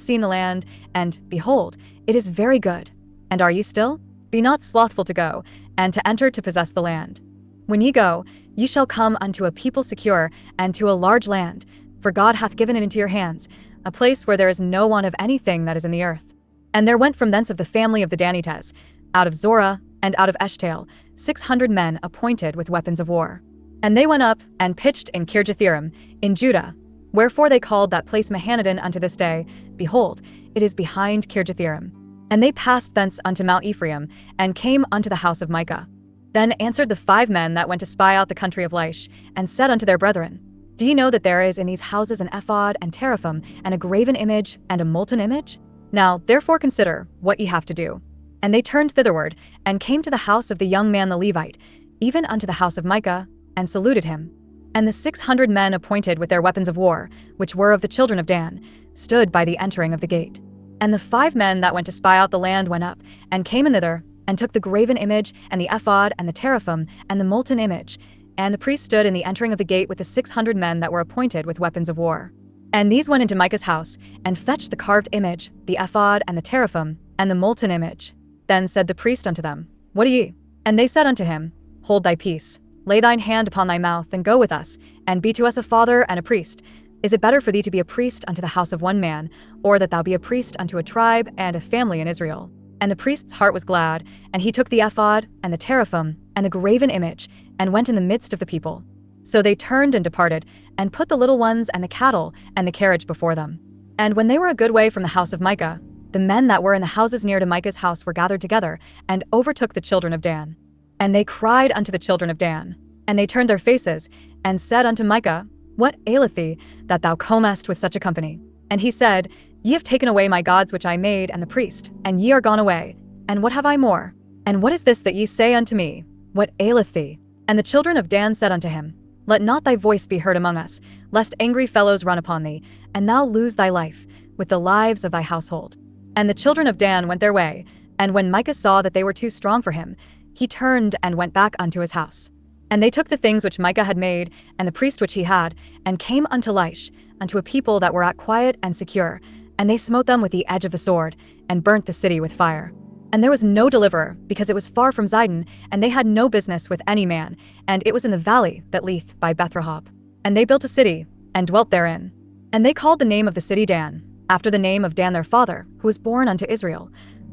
seen the land, and, behold, it is very good. And are ye still? Be not slothful to go, and to enter to possess the land. When ye go, ye shall come unto a people secure, and to a large land, for God hath given it into your hands, a place where there is no want of anything that is in the earth. And there went from thence of the family of the Danites, out of Zorah, and out of Eshtaol, 600 men appointed with weapons of war. And they went up, and pitched in Kirjathjearim, in Judah. Wherefore they called that place Mahanadan unto this day. Behold, it is behind Kirjathjearim. And they passed thence unto Mount Ephraim, and came unto the house of Micah. Then answered the 5 men that went to spy out the country of Laish, and said unto their brethren, Do ye know that there is in these houses an ephod, and teraphim, and a graven image, and a molten image? Now therefore consider what ye have to do. And they turned thitherward, and came to the house of the young man the Levite, even unto the house of Micah, and saluted him. And the 600 men appointed with their weapons of war, which were of the children of Dan, stood by the entering of the gate. And the 5 men that went to spy out the land went up, and came in thither, and took the graven image, and the ephod, and the teraphim, and the molten image. And the priest stood in the entering of the gate with the 600 men that were appointed with weapons of war. And these went into Micah's house, and fetched the carved image, the ephod, and the teraphim, and the molten image. Then said the priest unto them, What are ye? And they said unto him, Hold thy peace. Lay thine hand upon thy mouth, and go with us, and be to us a father and a priest. Is it better for thee to be a priest unto the house of one man, or that thou be a priest unto a tribe and a family in Israel? And the priest's heart was glad, and he took the ephod, and the teraphim, and the graven image, and went in the midst of the people. So they turned and departed, and put the little ones and the cattle and the carriage before them. And when they were a good way from the house of Micah, the men that were in the houses near to Micah's house were gathered together, and overtook the children of Dan. And they cried unto the children of Dan. And they turned their faces, and said unto Micah, What aileth thee, that thou comest with such a company? And he said, Ye have taken away my gods which I made, and the priest, and ye are gone away. And what have I more? And what is this that ye say unto me? What aileth thee? And the children of Dan said unto him, Let not thy voice be heard among us, lest angry fellows run upon thee, and thou lose thy life, with the lives of thy household. And the children of Dan went their way, and when Micah saw that they were too strong for him, he turned and went back unto his house. And they took the things which Micah had made, and the priest which he had, and came unto Laish, unto a people that were at quiet and secure, and they smote them with the edge of the sword, and burnt the city with fire. And there was no deliverer, because it was far from Zidon, and they had no business with any man, and it was in the valley that leath by Bethrehob. And they built a city, and dwelt therein. And they called the name of the city Dan, after the name of Dan their father, who was born unto Israel.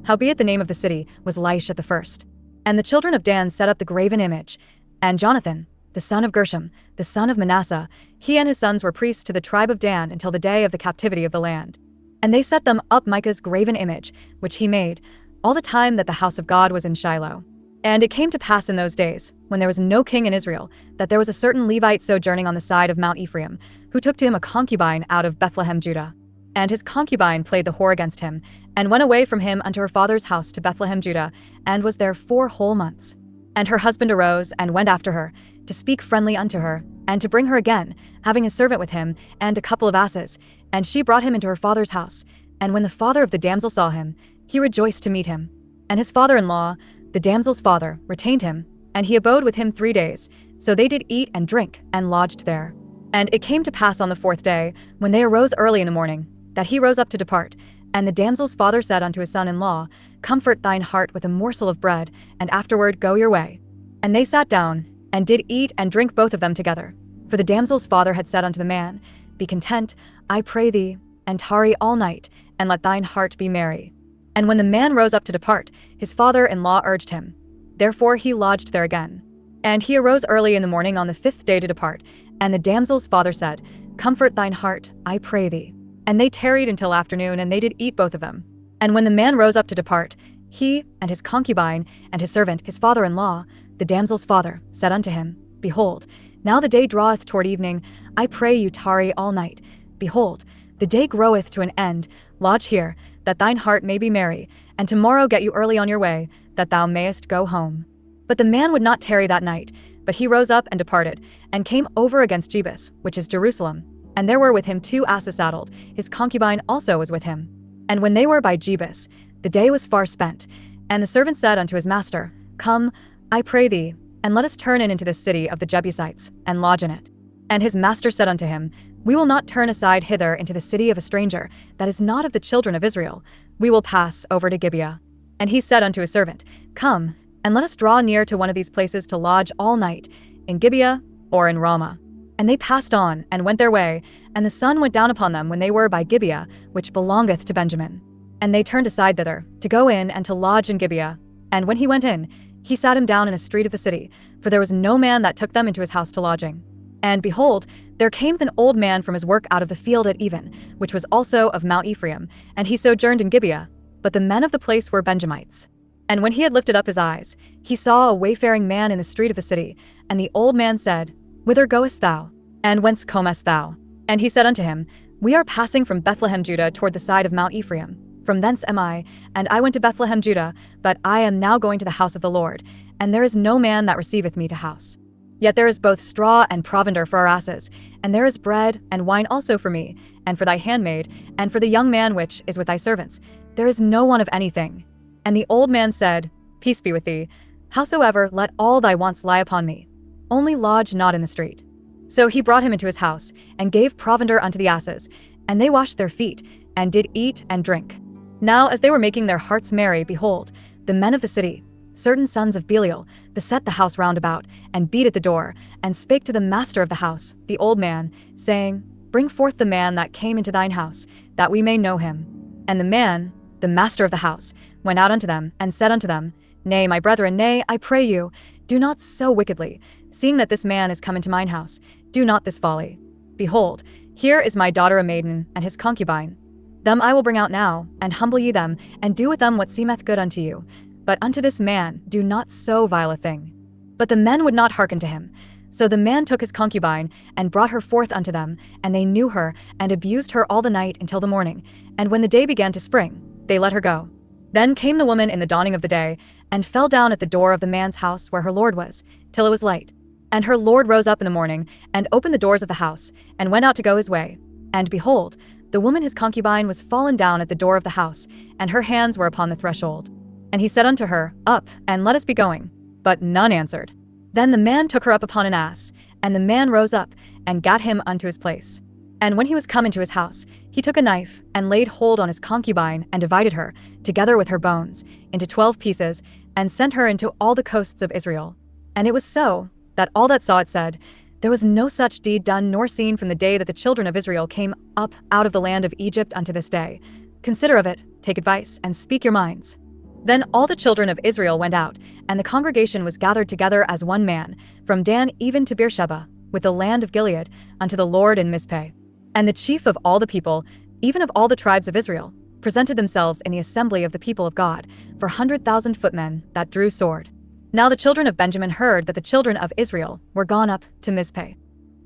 Howbeit the name of the city was Laish at the first. And the children of Dan set up the graven image, and Jonathan, the son of Gershom, the son of Manasseh, he and his sons were priests to the tribe of Dan until the day of the captivity of the land. And they set them up Micah's graven image, which he made, all the time that the house of God was in Shiloh. And it came to pass in those days, when there was no king in Israel, that there was a certain Levite sojourning on the side of Mount Ephraim, who took to him a concubine out of Bethlehem, Judah. And his concubine played the whore against him, and went away from him unto her father's house to Bethlehem, Judah, and was there 4 whole months. And her husband arose, and went after her, to speak friendly unto her, and to bring her again, having a servant with him, and a couple of asses. And she brought him into her father's house. And when the father of the damsel saw him, he rejoiced to meet him. And his father-in-law, the damsel's father, retained him, and he abode with him 3 days. So they did eat and drink, and lodged there. And it came to pass on the 4th day, when they arose early in the morning, that he rose up to depart. And the damsel's father said unto his son-in-law, Comfort thine heart with a morsel of bread, and afterward go your way. And they sat down, and did eat and drink both of them together. For the damsel's father had said unto the man, Be content, I pray thee, and tarry all night, and let thine heart be merry. And when the man rose up to depart, his father-in-law urged him. Therefore he lodged there again. And he arose early in the morning on the 5th day to depart. And the damsel's father said, Comfort thine heart, I pray thee. And they tarried until afternoon, and they did eat both of them. And when the man rose up to depart, he, and his concubine, and his servant, his father-in-law, the damsel's father, said unto him, Behold, now the day draweth toward evening, I pray you tarry all night. Behold, the day groweth to an end, lodge here, that thine heart may be merry, and tomorrow get you early on your way, that thou mayest go home. But the man would not tarry that night, but he rose up and departed, and came over against Jebus, which is Jerusalem. And there were with him 2 asses saddled, his concubine also was with him. And when they were by Jebus, the day was far spent, and the servant said unto his master, Come, I pray thee, and let us turn in into this city of the Jebusites, and lodge in it. And his master said unto him, We will not turn aside hither into the city of a stranger, that is not of the children of Israel. We will pass over to Gibeah. And he said unto his servant, Come, and let us draw near to one of these places to lodge all night, in Gibeah or in Ramah. And they passed on, and went their way, and the sun went down upon them when they were by Gibeah, which belongeth to Benjamin. And they turned aside thither, to go in and to lodge in Gibeah. And when he went in, he sat him down in a street of the city, for there was no man that took them into his house to lodging. And behold, there came an old man from his work out of the field at even, which was also of Mount Ephraim, and he sojourned in Gibeah. But the men of the place were Benjamites. And when he had lifted up his eyes, he saw a wayfaring man in the street of the city. And the old man said, Whither goest thou? And whence comest thou? And he said unto him, We are passing from Bethlehem Judah toward the side of Mount Ephraim. From thence am I, and I went to Bethlehem Judah, but I am now going to the house of the Lord, and there is no man that receiveth me to house. Yet there is both straw and provender for our asses, and there is bread and wine also for me, and for thy handmaid, and for the young man which is with thy servants. There is no one of anything. And the old man said, Peace be with thee. Howsoever, let all thy wants lie upon me. Only lodge not in the street. So he brought him into his house, and gave provender unto the asses, and they washed their feet, and did eat and drink. Now as they were making their hearts merry, behold, the men of the city, certain sons of Belial, beset the house round about, and beat at the door, and spake to the master of the house, the old man, saying, Bring forth the man that came into thine house, that we may know him. And the man, the master of the house, went out unto them, and said unto them, Nay, my brethren, nay, I pray you, do not so wickedly, seeing that this man is come into mine house, do not this folly. Behold, here is my daughter a maiden, and his concubine. Them I will bring out now, and humble ye them, and do with them what seemeth good unto you. But unto this man do not so vile a thing. But the men would not hearken to him. So the man took his concubine, and brought her forth unto them, and they knew her, and abused her all the night until the morning. And when the day began to spring, they let her go. Then came the woman in the dawning of the day, and fell down at the door of the man's house where her lord was, till it was light. And her lord rose up in the morning, and opened the doors of the house, and went out to go his way. And behold, the woman his concubine was fallen down at the door of the house, and her hands were upon the threshold. And he said unto her, Up, and let us be going. But none answered. Then the man took her up upon an ass, and the man rose up, and gat him unto his place. And when he was come into his house, he took a knife, and laid hold on his concubine, and divided her, together with her bones, into 12 pieces, and sent her into all the coasts of Israel. And it was so, that all that saw it said, There was no such deed done nor seen from the day that the children of Israel came up out of the land of Egypt unto this day. Consider of it, take advice, and speak your minds. Then all the children of Israel went out, and the congregation was gathered together as one man, from Dan even to Beersheba, with the land of Gilead, unto the Lord in Mizpeh. And the chief of all the people, even of all the tribes of Israel, presented themselves in the assembly of the people of God, for 100,000 footmen that drew sword. Now the children of Benjamin heard that the children of Israel were gone up to Mizpeh.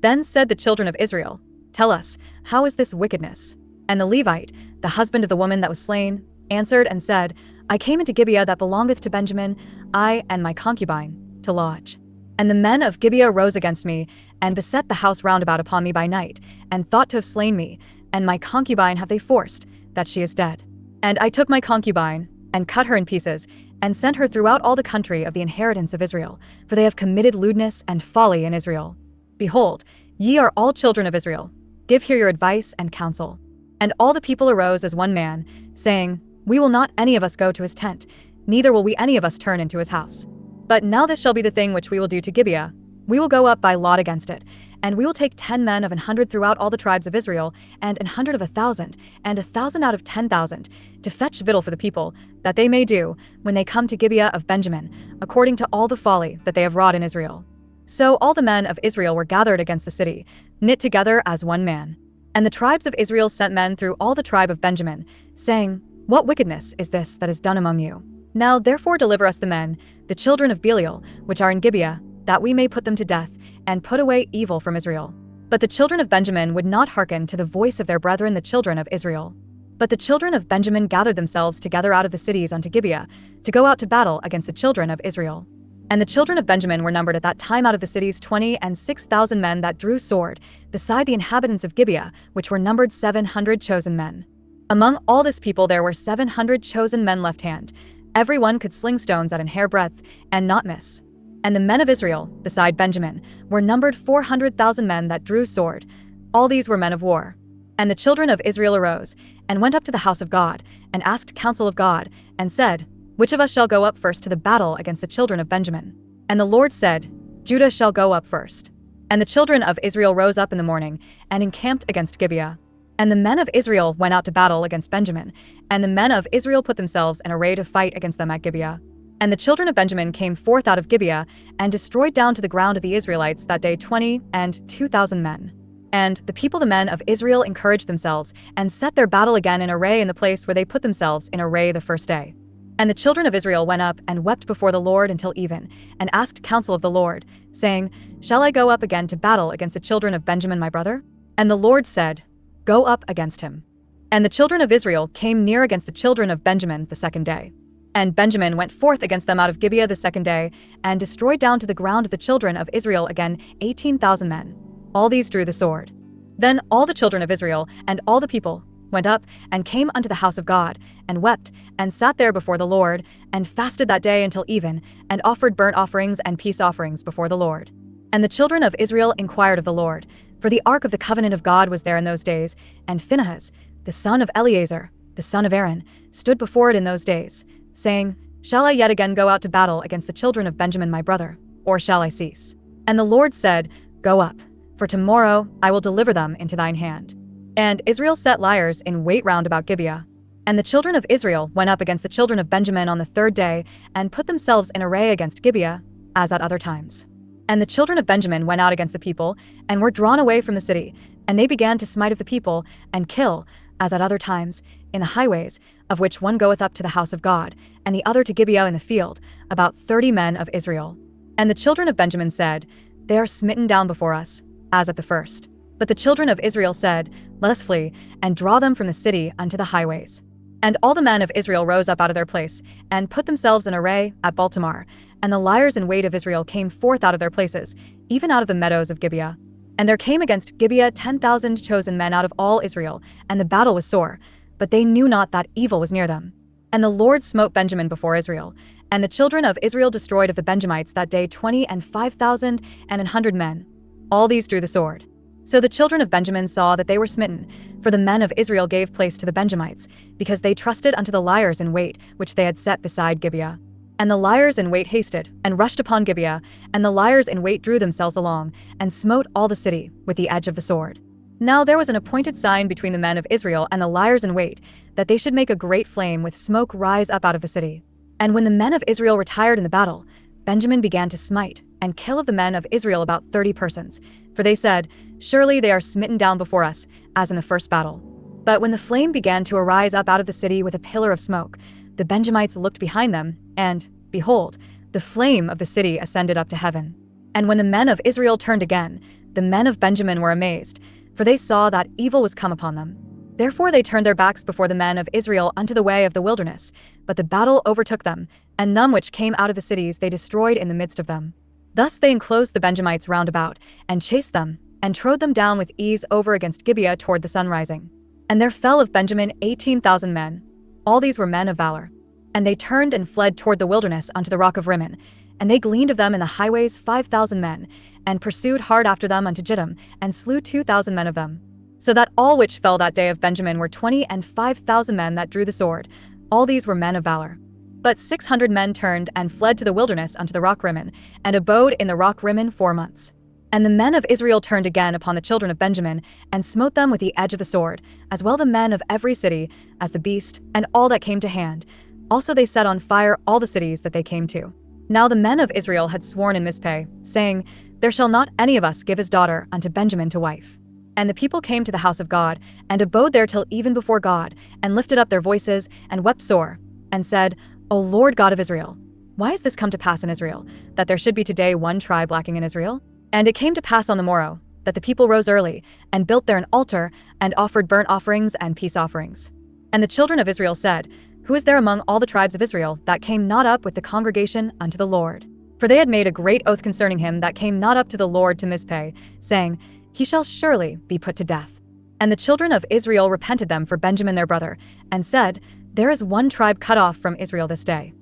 Then said the children of Israel, Tell us, how is this wickedness? And the Levite, the husband of the woman that was slain, answered and said, I came into Gibeah that belongeth to Benjamin, I and my concubine, to lodge. And the men of Gibeah rose against me, and beset the house round about upon me by night, and thought to have slain me, and my concubine have they forced, that she is dead. And I took my concubine, and cut her in pieces, and sent her throughout all the country of the inheritance of Israel, for they have committed lewdness and folly in Israel. Behold, ye are all children of Israel. Give here your advice and counsel. And all the people arose as one man, saying, We will not any of us go to his tent, neither will we any of us turn into his house. But now this shall be the thing which we will do to Gibeah. We will go up by lot against it, and we will take 10 men of 100 throughout all the tribes of Israel, and 100 of 1,000, and 1,000 out of 10,000, to fetch victual for the people, that they may do, when they come to Gibeah of Benjamin, according to all the folly that they have wrought in Israel. So all the men of Israel were gathered against the city, knit together as one man. And the tribes of Israel sent men through all the tribe of Benjamin, saying, What wickedness is this that is done among you? Now therefore deliver us the men, the children of Belial, which are in Gibeah, that we may put them to death, and put away evil from Israel. But the children of Benjamin would not hearken to the voice of their brethren the children of Israel. But the children of Benjamin gathered themselves together out of the cities unto Gibeah, to go out to battle against the children of Israel. And the children of Benjamin were numbered at that time out of the cities 26,000 men that drew sword, beside the inhabitants of Gibeah, which were numbered 700 chosen men. Among all this people there were 700 chosen men left hand. Every one could sling stones at an hair breadth, and not miss. And the men of Israel, beside Benjamin, were numbered 400,000 men that drew sword. All these were men of war. And the children of Israel arose, and went up to the house of God, and asked counsel of God, and said, Which of us shall go up first to the battle against the children of Benjamin? And the Lord said, Judah shall go up first. And the children of Israel rose up in the morning, and encamped against Gibeah. And the men of Israel went out to battle against Benjamin, and the men of Israel put themselves in array to fight against them at Gibeah. And the children of Benjamin came forth out of Gibeah, and destroyed down to the ground of the Israelites that day 22,000 men. And the people, the men of Israel, encouraged themselves, and set their battle again in array in the place where they put themselves in array the first day. And the children of Israel went up and wept before the Lord until even, and asked counsel of the Lord, saying, Shall I go up again to battle against the children of Benjamin my brother? And the Lord said, Go up against him. And the children of Israel came near against the children of Benjamin the second day. And Benjamin went forth against them out of Gibeah the second day, and destroyed down to the ground of the children of Israel again 18,000 men. All these drew the sword. Then all the children of Israel and all the people went up and came unto the house of God, and wept, and sat there before the Lord, and fasted that day until even, and offered burnt offerings and peace offerings before the Lord. And the children of Israel inquired of the Lord, for the ark of the covenant of God was there in those days, and Phinehas, the son of Eleazar, the son of Aaron, stood before it in those days, saying, Shall I yet again go out to battle against the children of Benjamin my brother, or shall I cease? And the Lord said, Go up, for tomorrow I will deliver them into thine hand. And Israel set liers in wait round about Gibeah. And the children of Israel went up against the children of Benjamin on the third day, and put themselves in array against Gibeah, as at other times. And the children of Benjamin went out against the people, and were drawn away from the city, and they began to smite of the people, and kill, as at other times, in the highways, of which one goeth up to the house of God, and the other to Gibeah in the field, about 30 men of Israel. And the children of Benjamin said, They are smitten down before us, as at the first. But the children of Israel said, Let us flee, and draw them from the city unto the highways. And all the men of Israel rose up out of their place, and put themselves in array at Baltamar. And the liers in wait of Israel came forth out of their places, even out of the meadows of Gibeah. And there came against Gibeah 10,000 chosen men out of all Israel, and the battle was sore, but they knew not that evil was near them. And the Lord smote Benjamin before Israel, and the children of Israel destroyed of the Benjamites that day 25,100 men. All these drew the sword. So the children of Benjamin saw that they were smitten, for the men of Israel gave place to the Benjamites, because they trusted unto the liers in wait which they had set beside Gibeah. And the liers in wait hasted, and rushed upon Gibeah, and the liers in wait drew themselves along, and smote all the city with the edge of the sword. Now there was an appointed sign between the men of Israel and the liers in wait, that they should make a great flame with smoke rise up out of the city. And when the men of Israel retired in the battle, Benjamin began to smite, and kill of the men of Israel about 30 persons. For they said, Surely they are smitten down before us, as in the first battle. But when the flame began to arise up out of the city with a pillar of smoke, the Benjamites looked behind them, and, behold, the flame of the city ascended up to heaven. And when the men of Israel turned again, the men of Benjamin were amazed, for they saw that evil was come upon them. Therefore they turned their backs before the men of Israel unto the way of the wilderness, but the battle overtook them, and none which came out of the cities they destroyed in the midst of them. Thus they enclosed the Benjamites round about, and chased them, and trode them down with ease over against Gibeah toward the sun rising. And there fell of Benjamin 18,000 men. All these were men of valor. And they turned and fled toward the wilderness unto the rock of Rimmon, and they gleaned of them in the highways 5,000 men, and pursued hard after them unto Gideon, and slew 2,000 men of them. So that all which fell that day of Benjamin were 25,000 men that drew the sword. All these were men of valor. But 600 men turned and fled to the wilderness unto the rock Rimmon, and abode in the rock Rimmon 4 months. And the men of Israel turned again upon the children of Benjamin, and smote them with the edge of the sword, as well the men of every city, as the beast, and all that came to hand. Also they set on fire all the cities that they came to. Now the men of Israel had sworn in Mizpeh, saying, There shall not any of us give his daughter unto Benjamin to wife. And the people came to the house of God, and abode there till even before God, and lifted up their voices, and wept sore, and said, O Lord God of Israel, why is this come to pass in Israel, that there should be today one tribe lacking in Israel? And it came to pass on the morrow, that the people rose early, and built there an altar, and offered burnt offerings and peace offerings. And the children of Israel said, Who is there among all the tribes of Israel that came not up with the congregation unto the Lord? For they had made a great oath concerning him that came not up to the Lord to Mizpeh, saying, He shall surely be put to death. And the children of Israel repented them for Benjamin their brother, and said, There is one tribe cut off from Israel this day.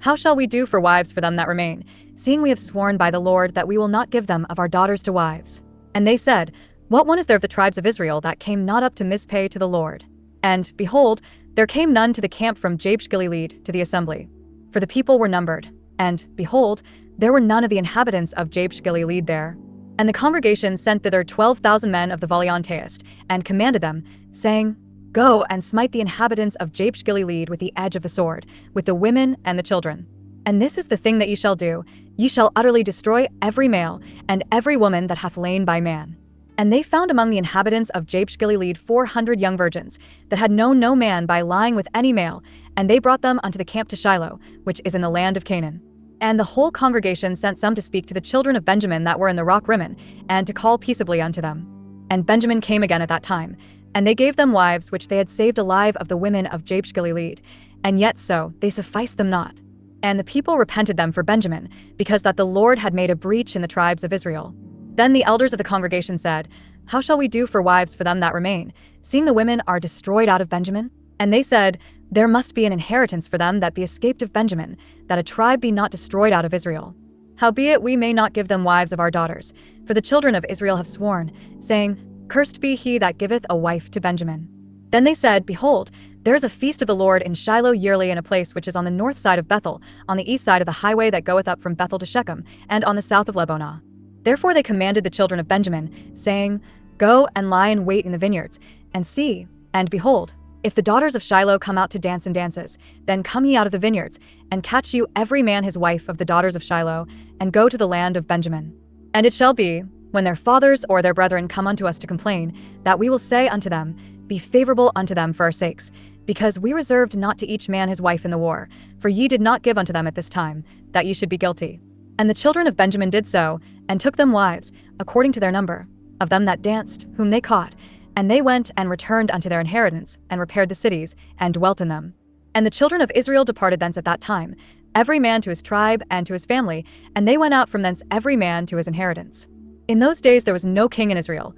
How shall we do for wives for them that remain, seeing we have sworn by the Lord that we will not give them of our daughters to wives? And they said, What one is there of the tribes of Israel that came not up to Mizpeh to the Lord? And, behold, there came none to the camp from Jabesh-Gilead to the assembly. For the people were numbered, and, behold, there were none of the inhabitants of Jabesh-Gilead there. And the congregation sent thither 12,000 men of the Valiantaist, and commanded them, saying, Go and smite the inhabitants of Jabesh-Gilead with the edge of the sword, with the women and the children. And this is the thing that ye shall do: ye shall utterly destroy every male, and every woman that hath lain by man. And they found among the inhabitants of Jabesh-Gilead 400 young virgins, that had known no man by lying with any male, and they brought them unto the camp to Shiloh, which is in the land of Canaan. And the whole congregation sent some to speak to the children of Benjamin that were in the rock Rimmon, and to call peaceably unto them. And Benjamin came again at that time, and they gave them wives which they had saved alive of the women of Jabesh-Gilead, and yet so they sufficed them not. And the people repented them for Benjamin, because that the Lord had made a breach in the tribes of Israel. Then the elders of the congregation said, How shall we do for wives for them that remain, seeing the women are destroyed out of Benjamin? And they said, There must be an inheritance for them that be escaped of Benjamin, that a tribe be not destroyed out of Israel. Howbeit we may not give them wives of our daughters, for the children of Israel have sworn, saying, Cursed be he that giveth a wife to Benjamin. Then they said, Behold, there is a feast of the Lord in Shiloh yearly in a place which is on the north side of Bethel, on the east side of the highway that goeth up from Bethel to Shechem, and on the south of Lebonah. Therefore they commanded the children of Benjamin, saying, Go and lie in wait in the vineyards, and see, and behold, if the daughters of Shiloh come out to dance in dances, then come ye out of the vineyards, and catch you every man his wife of the daughters of Shiloh, and go to the land of Benjamin. And it shall be, when their fathers or their brethren come unto us to complain, that we will say unto them, Be favorable unto them for our sakes, because we reserved not to each man his wife in the war, for ye did not give unto them at this time, that ye should be guilty. And the children of Benjamin did so, and took them wives, according to their number, of them that danced, whom they caught, and they went and returned unto their inheritance, and repaired the cities, and dwelt in them. And the children of Israel departed thence at that time, every man to his tribe and to his family, and they went out from thence every man to his inheritance. In those days there was no king in Israel.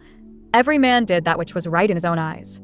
Every man did that which was right in his own eyes.